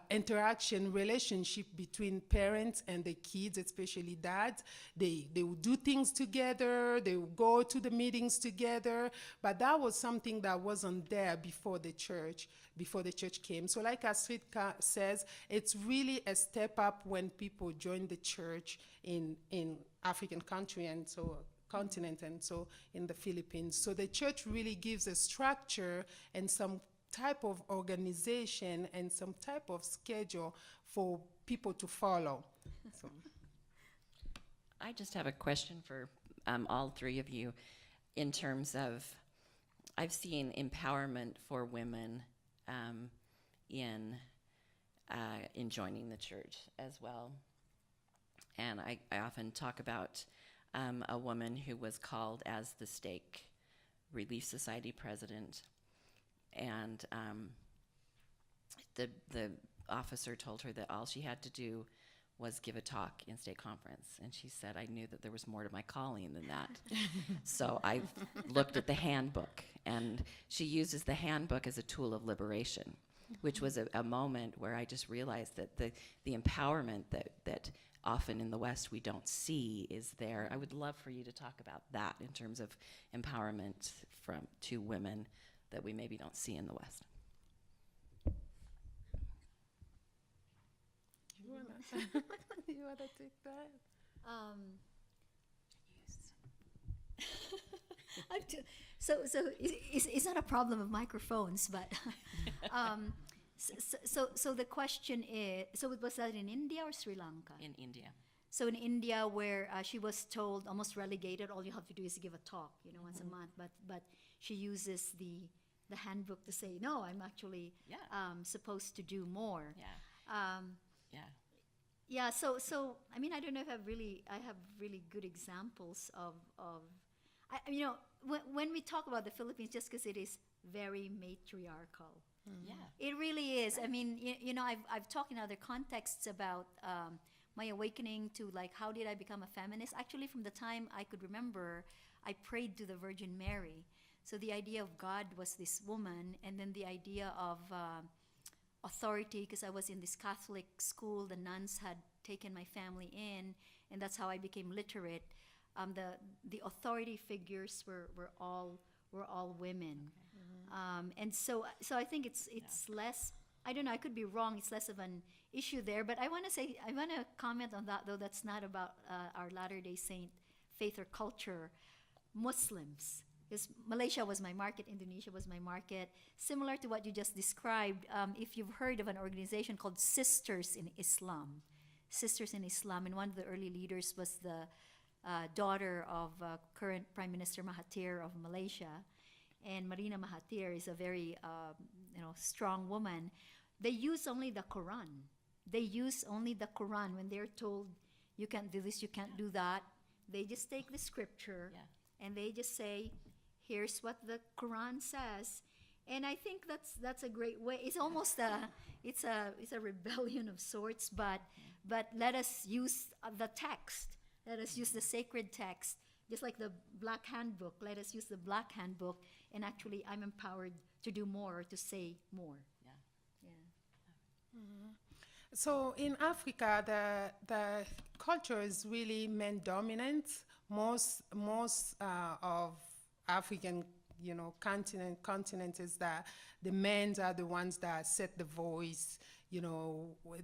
interaction relationship between parents and the kids, especially dads. They will do things together, they will go to the meetings together, but that was something that wasn't there before the church came. So like Astrid says, it's really a step up when people join the church in African country and so continent, and so in the Philippines. So the church really gives a structure and some type of organization and some type of schedule for people to follow. So. I just have a question for all three of you in terms of, I've seen empowerment for women in joining the church as well. And I often talk about a woman who was called as the Stake Relief Society president. and the officer told her that all she had to do was give a talk in state conference. And she said, I knew that there was more to my calling than that. So I looked at the handbook, and she uses the handbook as a tool of liberation, which was a moment where I just realized that the empowerment that often in the West we don't see is there. I would love for you to talk about that in terms of empowerment to women that we maybe don't see in the West. You wanna take that? It's not a problem of microphones, but so the question is, so was that in India or Sri Lanka? In India. So in India, where she was told, almost relegated, all you have to do is give a talk, once a month. But she uses the handbook to say, no, I'm actually supposed to do more. Yeah. Yeah. Yeah. So I mean, I don't know if I have really good examples of when we talk about the Philippines, just because it is very matriarchal. Yeah. It really is. I mean, I've talked in other contexts about my awakening to, like, how did I become a feminist? Actually, from the time I could remember, I prayed to the Virgin Mary. So the idea of God was this woman, and then the idea of authority, because I was in this Catholic school, the nuns had taken my family in, and that's how I became literate. The authority figures were all women. Okay. And so I think it's less, I don't know, I could be wrong, it's less of an issue there, but I want to comment on that, though. That's not about our Latter-day Saint faith or culture. Muslims, because Malaysia was my market, Indonesia was my market. Similar to what you just described, if you've heard of an organization called Sisters in Islam, and one of the early leaders was the daughter of current Prime Minister Mahathir of Malaysia. And Marina Mahathir is a very strong woman. They use only the Quran. When they're told, you can't do this, you can't do that. They just take the scripture and they just say, here's what the Quran says. And I think that's a great way. It's almost it's a rebellion of sorts, but let us use the text. Let us use the sacred text. Just like the Black Handbook, let us use the Black Handbook, and actually I'm empowered to do more, to say more. Yeah. Mm-hmm. So in Africa, the culture is really men dominant. Most of African continent is that the men are the ones that set the voice.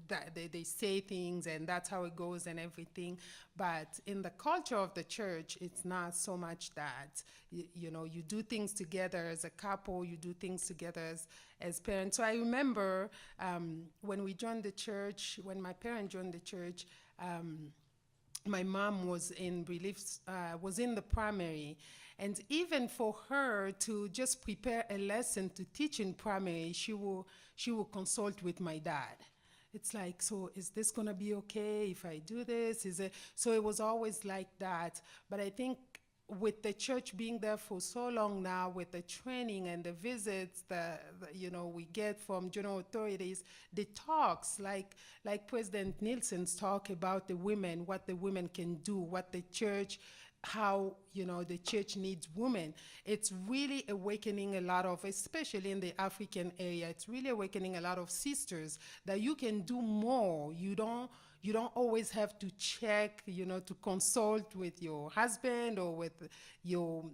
That they say things, and that's how it goes and everything. But in the culture of the church, it's not so much that. You do things together as a couple, you do things together as parents. So I remember when we joined the church, when my parents joined the church, my mom was in the primary. And even for her to just prepare a lesson to teach in primary, she will consult with my dad. It's like, so is this gonna be okay if I do this? So it was always like that. But I think with the church being there for so long now, with the training and the visits that we get from general authorities, the talks like President Nielsen's talk about the women, what the women can do, what the church, how the church needs women. It's really awakening a lot of, especially in the African area, it's really awakening a lot of sisters that you can do more. You don't always have to check, to consult with your husband or with your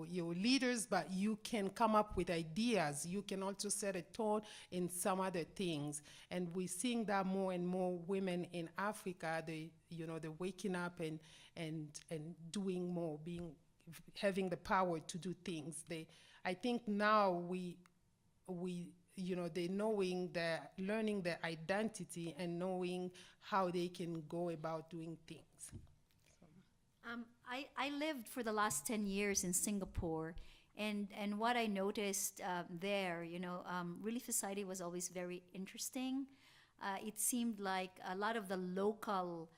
leaders, but you can come up with ideas. You can also set a tone in some other things. And we're seeing that more and more women in Africa, they're waking up and doing more, having the power to do things. I think now they're learning their identity and knowing how they can go about doing things. I lived for the last 10 years in Singapore, and what I noticed there, Relief Society was always very interesting. It seemed like a lot of the local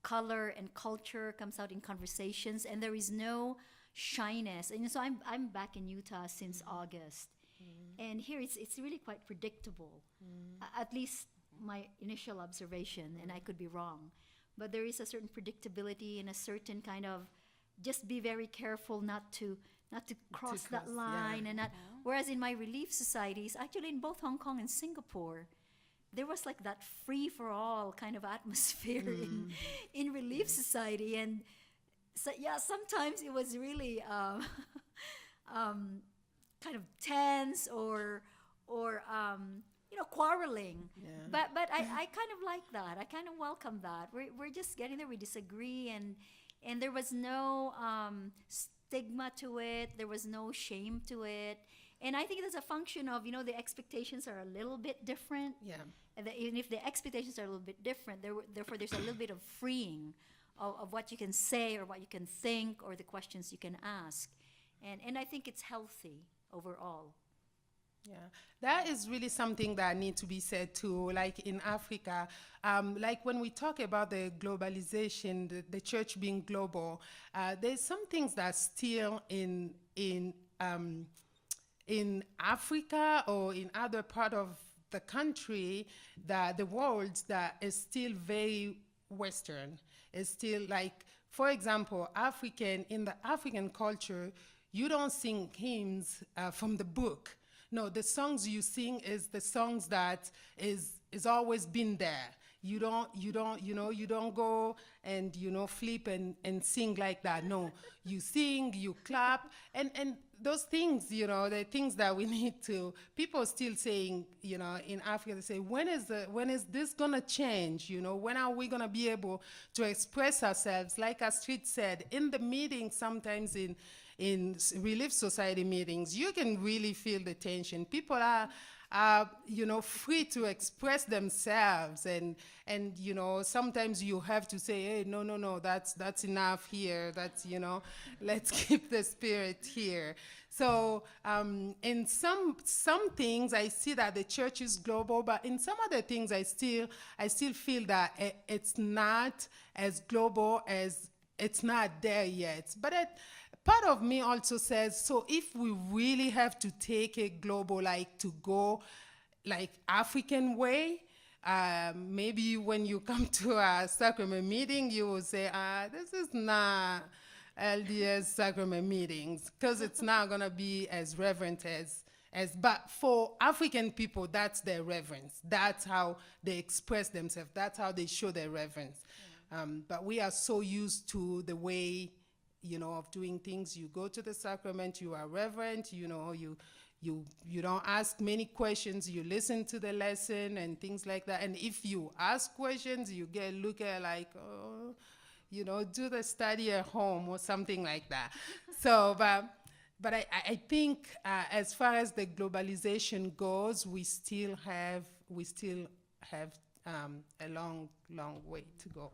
color and culture comes out in conversations, and there is no shyness. And so I'm back in Utah since August. And here it's really quite predictable, at least my initial observation, and I could be wrong. But there is a certain predictability and a certain kind of just be very careful not to cross that cross, line yeah. and not. Whereas in my relief societies, actually in both Hong Kong and Singapore, there was like that free for all kind of atmosphere in relief society, and so yeah, sometimes it was really kind of tense or quarreling. Yeah. But I kind of like that. I kind of welcome that. We're just getting there. We disagree, and there was no stigma to it. There was no shame to it. And I think that's a function of, the expectations are a little bit different. Yeah. And even if the expectations are a little bit different, therefore there's a little bit of freeing of what you can say or what you can think or the questions you can ask. And I think it's healthy overall. Yeah, that is really something that needs to be said too. Like in Africa, like when we talk about the globalization, the church being global, there's some things that still in Africa or in other part of the country, the world, that is still very Western. It's still like, for example, in the African culture, you don't sing hymns from the book. No, the songs you sing is the songs that is always been there. You don't go and, flip and sing like that. No, you sing, you clap, and those things, the things that we need to, people still saying, in Africa, they say, when is this gonna change? When are we gonna be able to express ourselves? Like Astrid said, in the meeting, sometimes in relief society meetings, you can really feel the tension. People are free to express themselves, and sometimes you have to say, hey, no, that's enough here. That's let's keep the spirit here. So in some things, I see that the church is global, but in some other things, I still feel that it's not as global as it's not there yet. But part of me also says, so if we really have to take it global, like to go like African way, maybe when you come to a sacrament meeting, you will say, this is not LDS sacrament meetings, because it's not going to be as reverent but for African people, that's their reverence. That's how they express themselves. That's how they show their reverence. But we are so used to the way, of doing things. You go to the sacrament, you are reverent, you don't ask many questions, you listen to the lesson and things like that. And if you ask questions, you get looked at like, oh, do the study at home or something like that. So, but I think as far as the globalization goes, we still have a long way to go.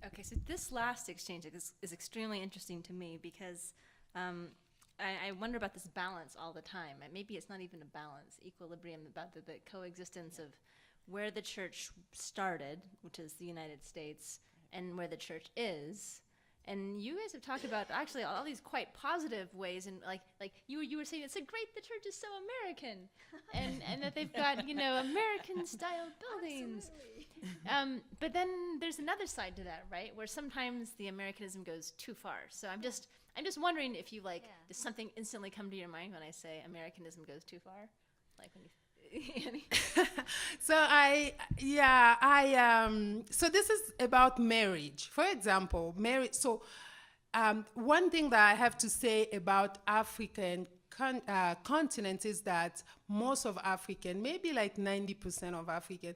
Okay, so this last exchange is extremely interesting to me because I wonder about this balance all the time. Maybe it's not even a balance, equilibrium, about the coexistence of where the church started, which is the United States, and where the church is. And you guys have talked about actually all these quite positive ways, and like you were saying, it's so great the church is so American, and that they've got American style buildings. But then there's another side to that, right? Where sometimes the Americanism goes too far. So I'm just wondering if you does something instantly come to your mind when I say Americanism goes too far, like when you. So so this is about marriage. For example, marriage. So one thing that I have to say about African continent is that most of African, maybe like 90% of African,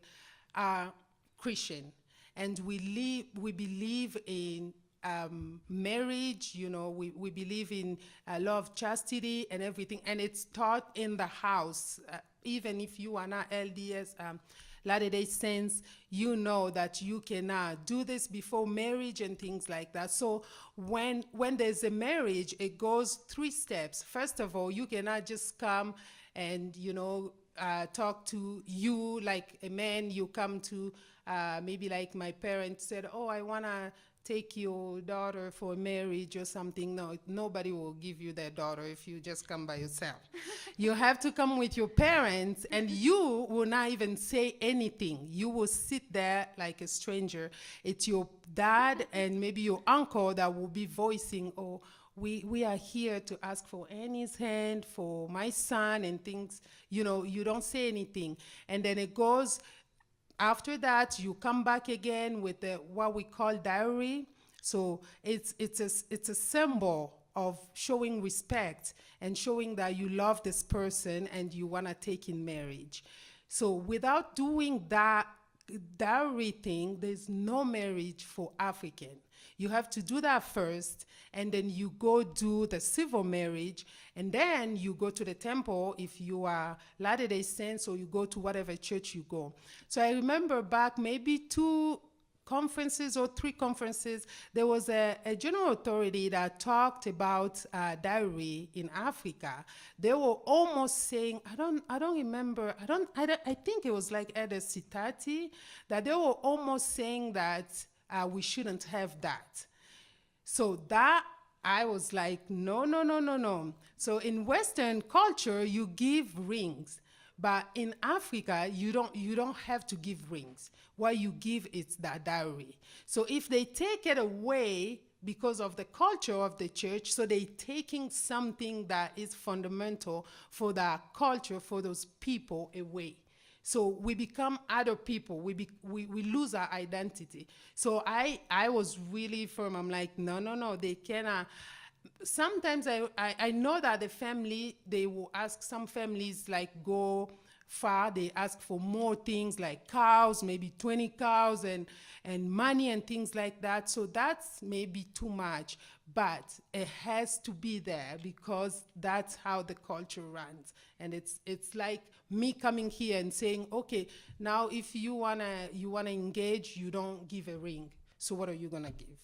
are Christian, and we believe in marriage. We believe in law of chastity and everything, and it's taught in the house. Even if you are not LDS, Latter-day Saints, you know that you cannot do this before marriage and things like that. So when there's a marriage, it goes 3 steps. First of all, you cannot just come and, talk to you like a man. You come to, maybe like my parents said, oh, I want to take your daughter for marriage or something. No, nobody will give you their daughter if you just come by yourself. You have to come with your parents, and you will not even say anything. You will sit there like a stranger. It's your dad and maybe your uncle that will be voicing, oh, we are here to ask for Annie's hand, for my son, and things. You know, you don't say anything. And then it goes, after that, you come back again with what we call dowry. So it's a symbol of showing respect and showing that you love this person and you want to take in marriage. So without doing that dowry thing, there's no marriage for African. You have to do that first, and then you go do the civil marriage, and then you go to the temple if you are Latter-day Saints, or you go to whatever church you go. So I remember back maybe 2 conferences or 3 conferences, there was a general authority that talked about dowry in Africa. They were almost saying, I don't remember, I think it was like Ede Sitati, that they were almost saying that we shouldn't have that. So that, I was like, no. So in Western culture, you give rings. But in Africa, you don't have to give rings. What you give is that dowry. So if they take it away because of the culture of the church, so they're taking something that is fundamental for that culture, for those people away. So we become other people. We lose our identity. So I was really firm. I'm like, no, they cannot. Sometimes I know that the family, they will ask, some families like go far, they ask for more things like cows, maybe 20 cows and money and things like that. So that's maybe too much, but it has to be there because that's how the culture runs. And it's like me coming here and saying, okay, now if you wanna engage, you don't give a ring. So what are you gonna give?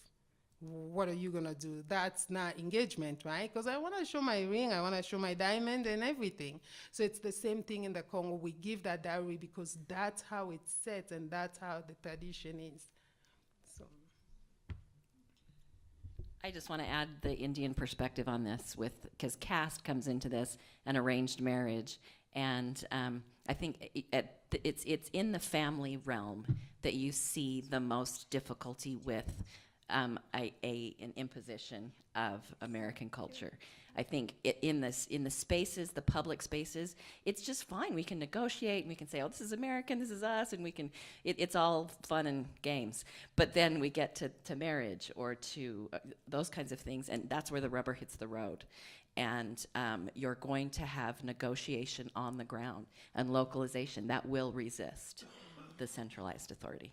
What are you gonna do? That's not engagement, right? Because I wanna show my ring, I wanna show my diamond and everything. So it's the same thing in the Congo. We give that dowry because that's how it's set and that's how the tradition is. So I just want to add the Indian perspective on this, because caste comes into this, and arranged marriage, and I think it's in the family realm that you see the most difficulty with an imposition of American culture. I think in the spaces, the public spaces, it's just fine. We can negotiate, and we can say, oh, this is American, this is us, and we can, it's all fun and games. But then we get to marriage or to those kinds of things, and that's where the rubber hits the road. And you're going to have negotiation on the ground and localization that will resist the centralized authority.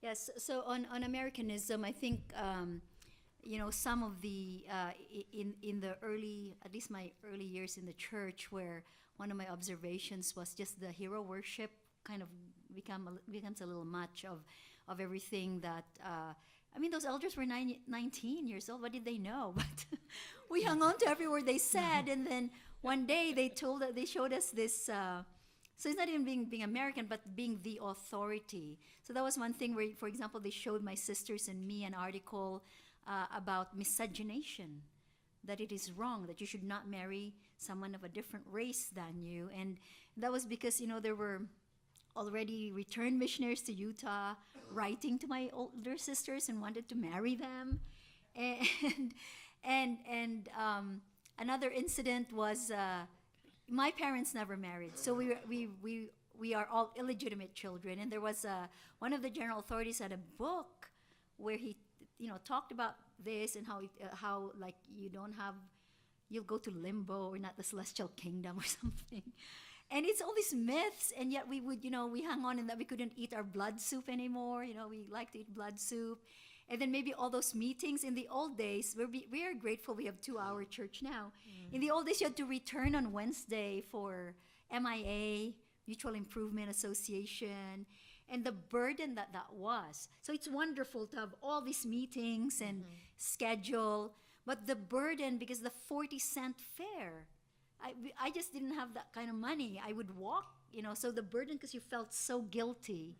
Yes, so on Americanism, I think, some of the, in the early, at least my early years in the church, where one of my observations was just the hero worship kind of becomes a little much of everything that, those elders were 19 years old. What did they know? But we hung on to every word they said, and then one day they showed us this, so it's not even being American, but being the authority. So that was one thing where, for example, they showed my sisters and me an article about miscegenation, that it is wrong, that you should not marry someone of a different race than you. And that was because, there were already returned missionaries to Utah writing to my older sisters and wanted to marry them. And another incident was, my parents never married, so we are all illegitimate children. And there was one of the general authorities had a book where he, talked about this and how like you'll go to limbo or not the celestial kingdom or something. And it's all these myths, and yet we would, we hung on in that we couldn't eat our blood soup anymore. We like to eat blood soup. And then maybe all those meetings in the old days, we are grateful we have 2-hour church now. In the old days, you had to return on Wednesday for MIA, Mutual Improvement Association, and the burden that was. So it's wonderful to have all these meetings and schedule, but the burden, because the 40-cent fare, I just didn't have that kind of money. I would walk, so the burden, because you felt so guilty.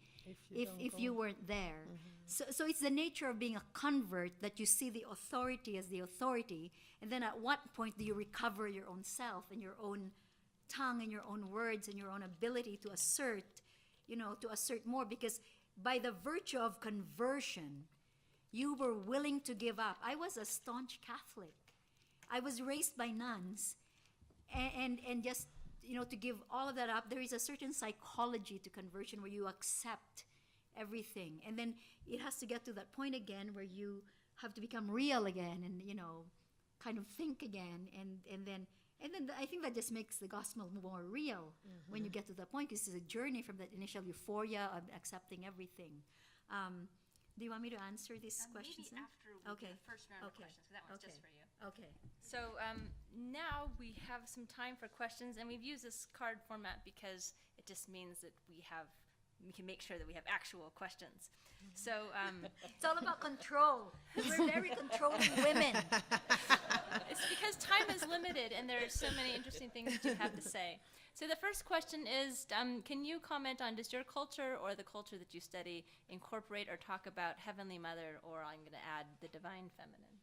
if you weren't there. So it's the nature of being a convert that you see the authority as the authority, and then at what point do you recover your own self and your own tongue and your own words and your own ability to assert more, because by the virtue of conversion, you were willing to give up. I was a staunch Catholic. I was raised by nuns, and just, to give all of that up, there is a certain psychology to conversion where you accept everything. And then it has to get to that point again where you have to become real again and, kind of think again. And then I think that just makes the gospel more real when you get to that point, because it's a journey from that initial euphoria of accepting everything. Do you want me to answer these questions maybe now? after we do the first round of questions, because that one's just for you. Okay. So now we have some time for questions, and we've used this card format because it just means that we can make sure that we have actual questions. So It's all about control. We're very controlling women. it's because time is limited, and there are so many interesting things that you have to say. So the first question is, can you comment on, does your culture or the culture that you study incorporate or talk about Heavenly Mother, or I'm going to add the Divine Feminine?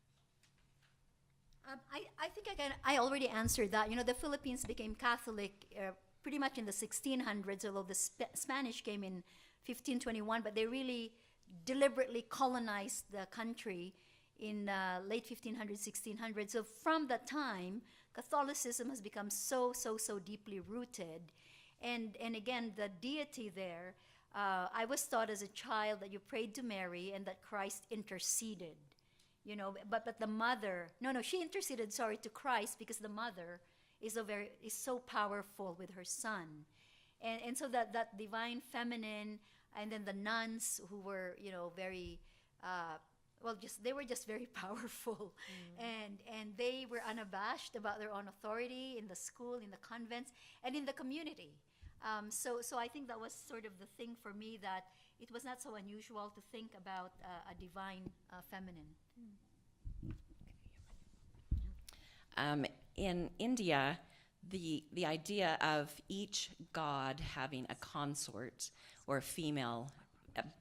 I think I already answered that. The Philippines became Catholic pretty much in the 1600s, although the Spanish came in 1521, but they really deliberately colonized the country in late 1500s, 1600s. So from that time, Catholicism has become so deeply rooted. And again, the deity there, I was taught as a child that you prayed to Mary and that Christ interceded. But the mother, she interceded, to Christ, because the mother is so powerful with her son. And so that divine feminine, and then the nuns who were, very, they were just very powerful. And they were unabashed about their own authority in the school, in the convents, and in the community. So I think that was sort of the thing for me, that it was not so unusual to think about a divine feminine. In India, the idea of each god having a consort or a female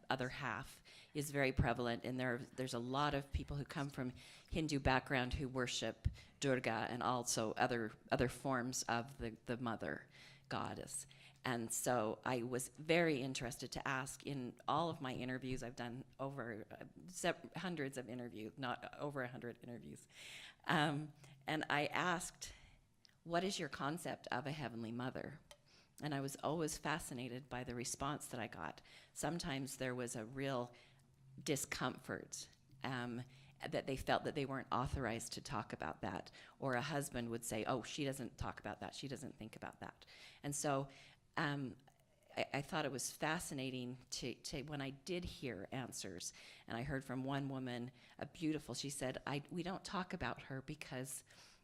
other half is very prevalent, and there's a lot of people who come from Hindu background who worship Durga and also other forms of the mother goddess. And so I was very interested to ask in all of my interviews. I've done over hundreds of interviews, not over 100 interviews. And I asked, what is your concept of a Heavenly Mother? And I was always fascinated by the response that I got. Sometimes there was a real discomfort that they felt that they weren't authorized to talk about that. Or a husband would say, oh, she doesn't talk about that. She doesn't think about that. And so I thought it was fascinating to when I did hear answers, and I heard from one woman, she said, we don't talk about her because,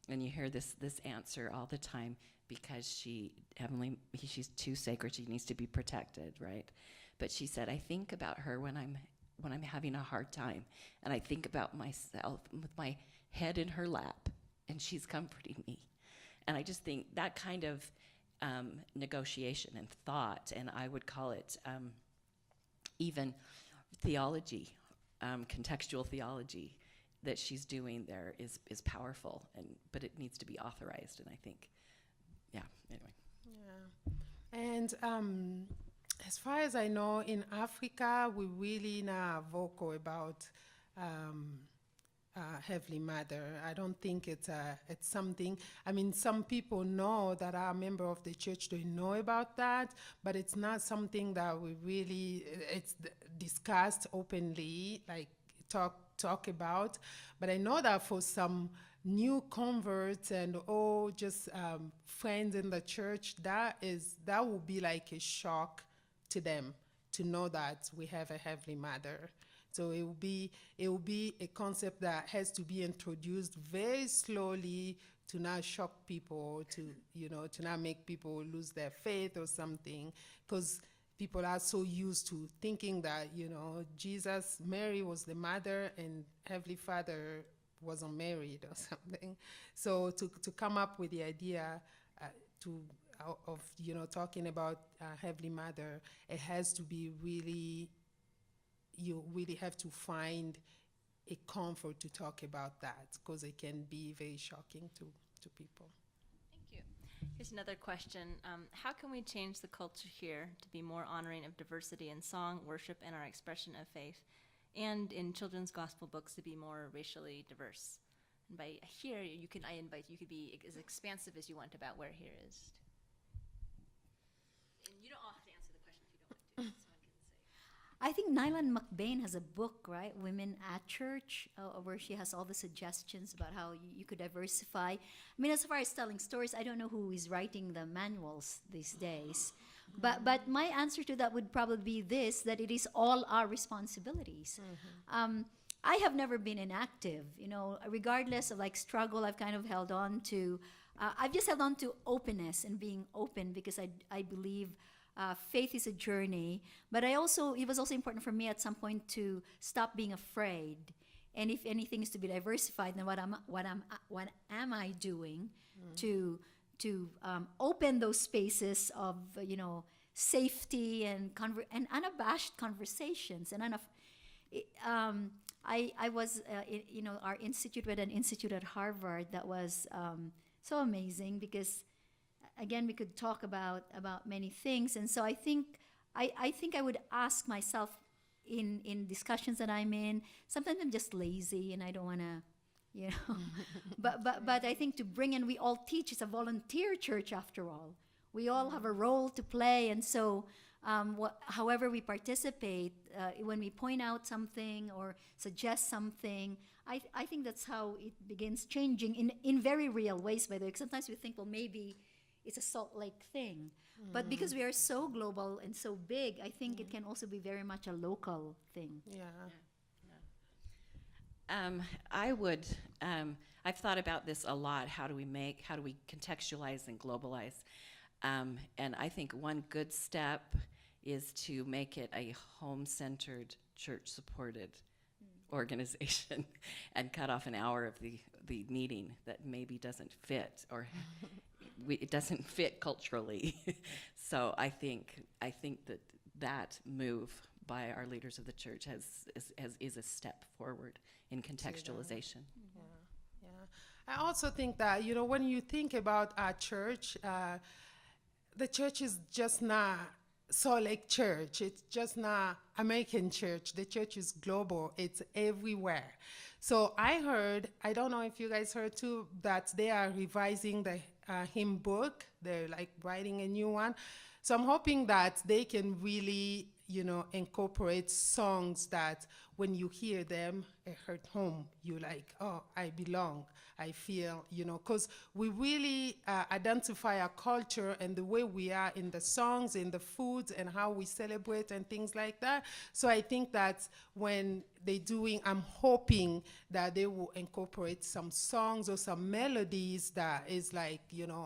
and you hear this answer all the time, because she's too sacred, she needs to be protected, right? But she said, I think about her when I'm having a hard time, and I think about myself with my head in her lap, and she's comforting me. And I just think that kind of negotiation and thought, and I would call it even theology, contextual theology that she's doing there is powerful, but it needs to be authorized, and I think, anyway. Yeah. And as far as I know, in Africa, we really not vocal about Heavenly Mother. I don't think it's something. I mean, some people know that are a member of the church. They know about that, but it's not something that we really. It's discussed openly, like talk about. But I know that for some new converts and just friends in the church, that would be like a shock to them to know that we have a Heavenly Mother. So it will be a concept that has to be introduced very slowly to not shock people, to not make people lose their faith or something, because people are so used to thinking that, Mary was the mother and Heavenly Father wasn't married or something. So to come up with the idea to of talking about Heavenly Mother, it has to be really, you really have to find a comfort to talk about that, because it can be very shocking to people. Thank you. Here's another question. How can we change the culture here to be more honoring of diversity in song, worship, and our expression of faith, and in children's gospel books to be more racially diverse? And by here, I invite you could be as expansive as you want about where here is. And you don't all have to answer the question if you don't want to. Someone can say. I think Nylan McBain has a book, right, Women at Church, where she has all the suggestions about how you could diversify. I mean, as far as telling stories, I don't know who is writing the manuals these days. But my answer to that would probably be this, that it is all our responsibilities. I have never been inactive, regardless of like struggle, I've kind of held on to, I've just held on to openness and being open, because I believe faith is a journey. But it was also important for me at some point to stop being afraid. And if anything is to be diversified, then what am I doing to open those spaces of safety and unabashed conversations and I was, our institute, we had an institute at Harvard that was so amazing, because, again, we could talk about many things. And so I think I would ask myself in discussions that I'm in, sometimes I'm just lazy and I don't want to, but I think to bring in, we all teach, it's a volunteer church after all. We all have a role to play, and so however we participate, when we point out something or suggest something, I think that's how it begins changing in very real ways, by the way. Sometimes we think, well, maybe it's a Salt Lake thing. But because we are so global and so big, I think it can also be very much a local thing. I've thought about this a lot. How do we contextualize and globalize? And I think one good step is to make it a home-centered, church-supported organization and cut off an hour of the meeting that maybe doesn't fit, or it doesn't fit culturally. So I think that move by our leaders of the church is a step forward in contextualization. I also think that, when you think about our church, the church is just not Salt Lake Church. It's just not American church. The church is global. It's everywhere. So I heard, I don't know if you guys heard too, that they are revising the hymn book. They're like writing a new one. So I'm hoping that they can really, incorporate songs that when you hear them at home, you're like, oh, I belong. I feel, because we really identify our culture and the way we are in the songs, in the foods, and how we celebrate and things like that. So I think that when I'm hoping that they will incorporate some songs or some melodies that is like,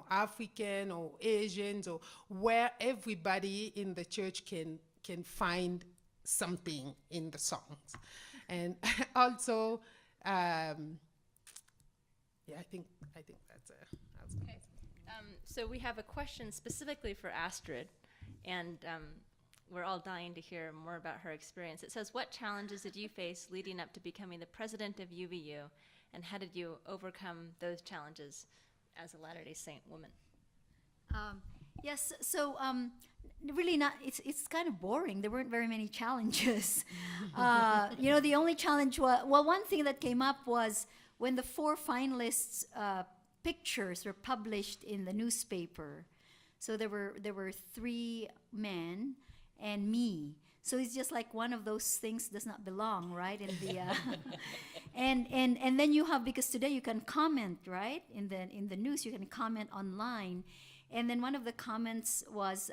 African or Asians, or where everybody in the church can find something in the songs. And also, I think that's it. Okay. So we have a question specifically for Astrid, and we're all dying to hear more about her experience. It says, what challenges did you face leading up to becoming the president of UVU, and how did you overcome those challenges as a Latter-day Saint woman? Yes, so really not, it's kind of boring. There weren't very many challenges. The only challenge was, one thing that came up was when the 4 finalists' pictures were published in the newspaper. So there were 3 men and me. So it's just like one of those things does not belong, right? In the and then you have, because today you can comment, right? In the news you can comment online. And then one of the comments was,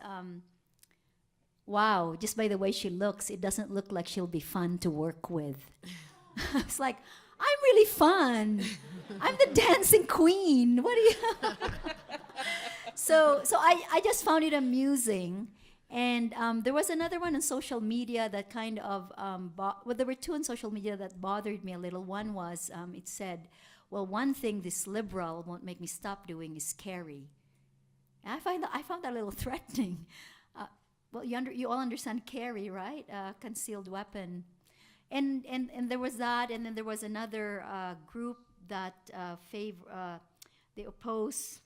wow, just by the way she looks, it doesn't look like she'll be fun to work with. It's like, I'm really fun. I'm the dancing queen. What do you... So I just found it amusing. And there was another one on social media that kind of, there were 2 on social media that bothered me a little. One was, it said, well, one thing this liberal won't make me stop doing is carry. And I found that a little threatening. Well, you all understand carry, right? Concealed weapon. And there was that, and then there was another group that they oppose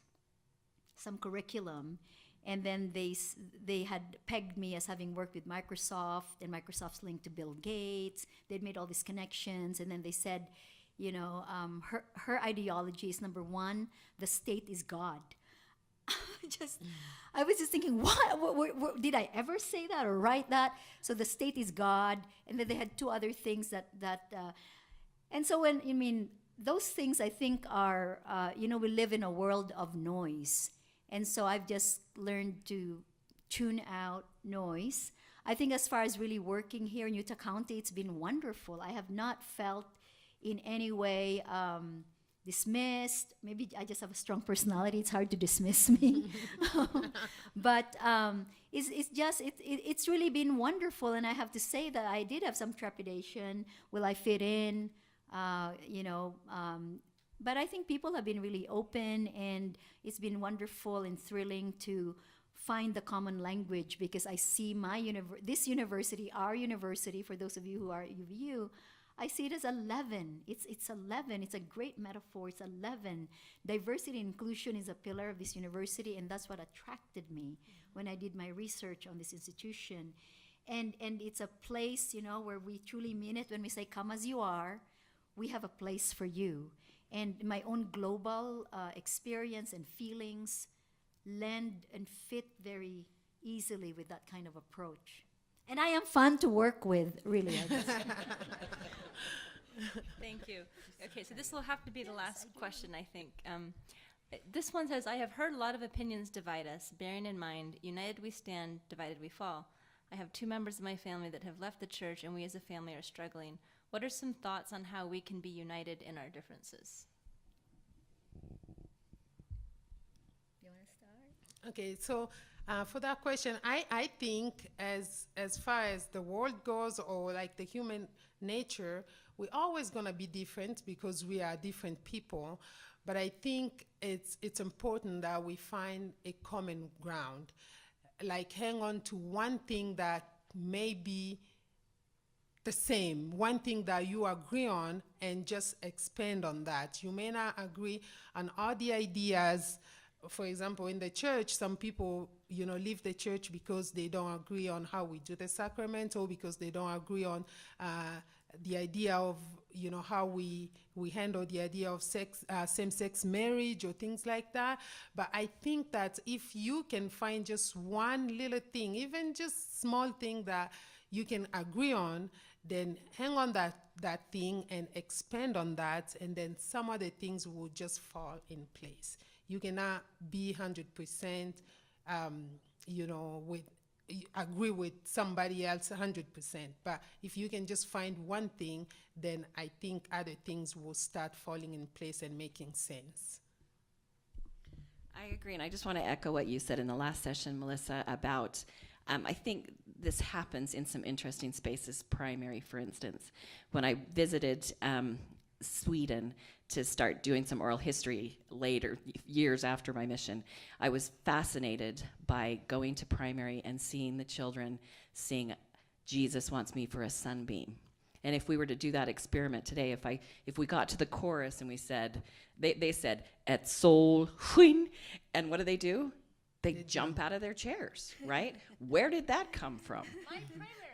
some curriculum, and then they had pegged me as having worked with Microsoft, and Microsoft's linked to Bill Gates. They'd made all these connections, and then they said, her ideology is, number one, the state is God. I was just thinking, what did I ever say that or write that? So the state is God, and then they had two other things and so those things I think are, we live in a world of noise, and so I've just learned to tune out noise. I think as far as really working here in Utah County, it's been wonderful. I have not felt in any way dismissed. Maybe I just have a strong personality. It's hard to dismiss me. But it's really been wonderful. And I have to say that I did have some trepidation. Will I fit in? But I think people have been really open, and it's been wonderful and thrilling to find the common language, because I see this university, our university, for those of you who are at UVU, I see it as 11. It's 11. It's a great metaphor. It's 11. Diversity and inclusion is a pillar of this university, and that's what attracted me when I did my research on this institution. And it's a place, where we truly mean it when we say, come as you are. We have a place for you. And my own global experience and feelings lend and fit very easily with that kind of approach. And I am fun to work with, really. Thank you. Okay, so this will have to be the last question, I think. This one says, I have heard a lot of opinions divide us, bearing in mind, united we stand, divided we fall. I have 2 members of my family that have left the church, and we as a family are struggling. What are some thoughts on how we can be united in our differences? You want to start? Okay, so for that question, I think as far as the world goes, or like the human nature, we're always going to be different because we are different people. But I think it's important that we find a common ground, like hang on to one thing that may be the same, one thing that you agree on, and just expand on that. You may not agree on all the ideas. For example, in the church, some people, leave the church because they don't agree on how we do the sacrament, or because they don't agree on the idea of, how we handle the idea of same-sex marriage or things like that. But I think that if you can find just one little thing, even just small thing that you can agree on, then hang on that thing and expand on that, and then some other things will just fall in place. You cannot be 100%, agree with somebody else 100%. But if you can just find one thing, then I think other things will start falling in place and making sense. I agree, and I just want to echo what you said in the last session, Melissa, about I think this happens in some interesting spaces. Primary, for instance, when I visited Sweden to start doing some oral history later, years after my mission, I was fascinated by going to primary and seeing the children sing "Jesus Wants Me for a Sunbeam." And if we were to do that experiment today, if we got to the chorus and we said, they said, "Et sol huin," and what do? They jump out of their chairs, right? Where did that come from?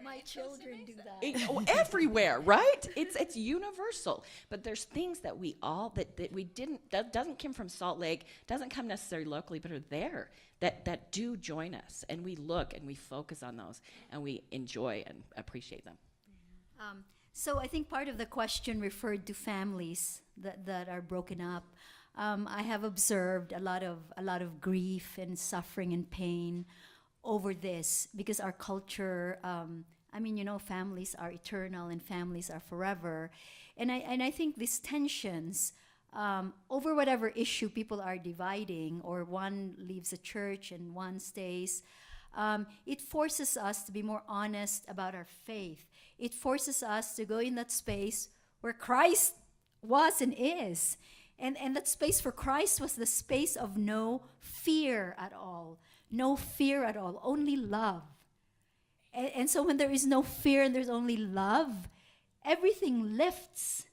My children do that. Everywhere, right? It's universal. But there's things that we all that we didn't, that doesn't come from Salt Lake, doesn't come necessarily locally, but are there that do join us, and we look and we focus on those, and we enjoy and appreciate them. So I think part of the question referred to families that are broken up. I have observed a lot of grief and suffering and pain over this, because our culture, families are eternal and families are forever. And I think these tensions over whatever issue people are dividing, or one leaves a church and one stays, it forces us to be more honest about our faith. It forces us to go in that space where Christ was and is. And that space for Christ was the space of no fear at all. No fear at all, only love. And so when there is no fear and there's only love, everything lifts.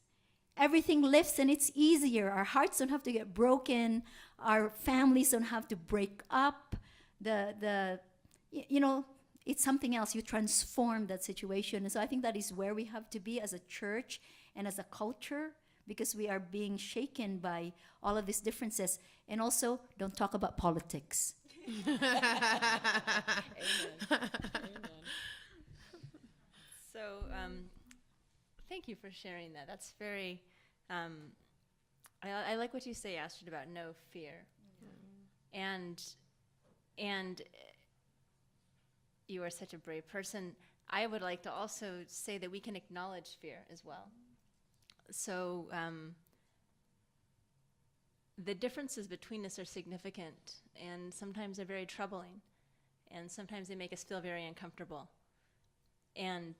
Everything lifts and it's easier. Our hearts don't have to get broken. Our families don't have to break up. It's something else. You transform that situation. And so I think that is where we have to be as a church and as a culture, because we are being shaken by all of these differences. And also, don't talk about politics. So, thank you for sharing that. That's very, I like what you say, Astrid, about no fear. And you are such a brave person. I would like to also say that we can acknowledge fear as well. So, the differences between us are significant, and sometimes they're very troubling, and sometimes they make us feel very uncomfortable. And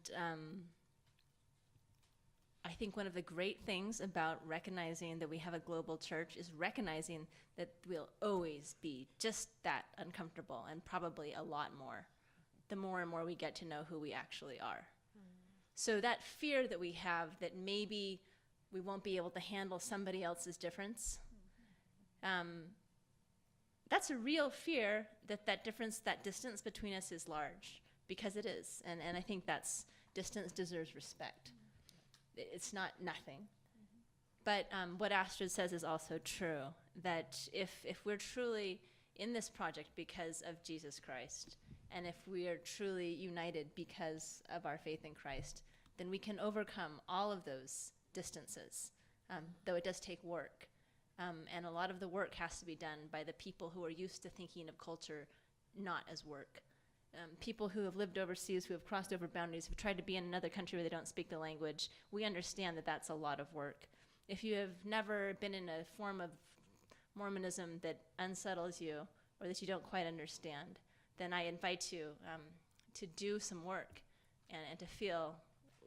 I think one of the great things about recognizing that we have a global church is recognizing that we'll always be just that uncomfortable, and probably a lot more, the more and more we get to know who we actually are. So that fear that we have that maybe we won't be able to handle somebody else's difference, that's a real fear, that distance between us is large, because it is. And I think that's, distance deserves respect. It's not nothing. But what Astrid says is also true, that if we're truly in this project because of Jesus Christ, and if we are truly united because of our faith in Christ, then we can overcome all of those distances, though it does take work. And a lot of the work has to be done by the people who are used to thinking of culture not as work. People who have lived overseas, who have crossed over boundaries, who have tried to be in another country where they don't speak the language, we understand that that's a lot of work. If you have never been in a form of Mormonism that unsettles you or that you don't quite understand, then I invite you to do some work and to feel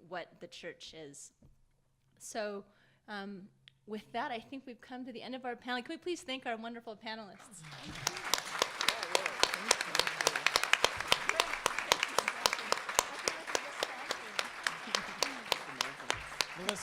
what the church is. So with that, I think we've come to the end of our panel. Can we please thank our wonderful panelists? Melissa.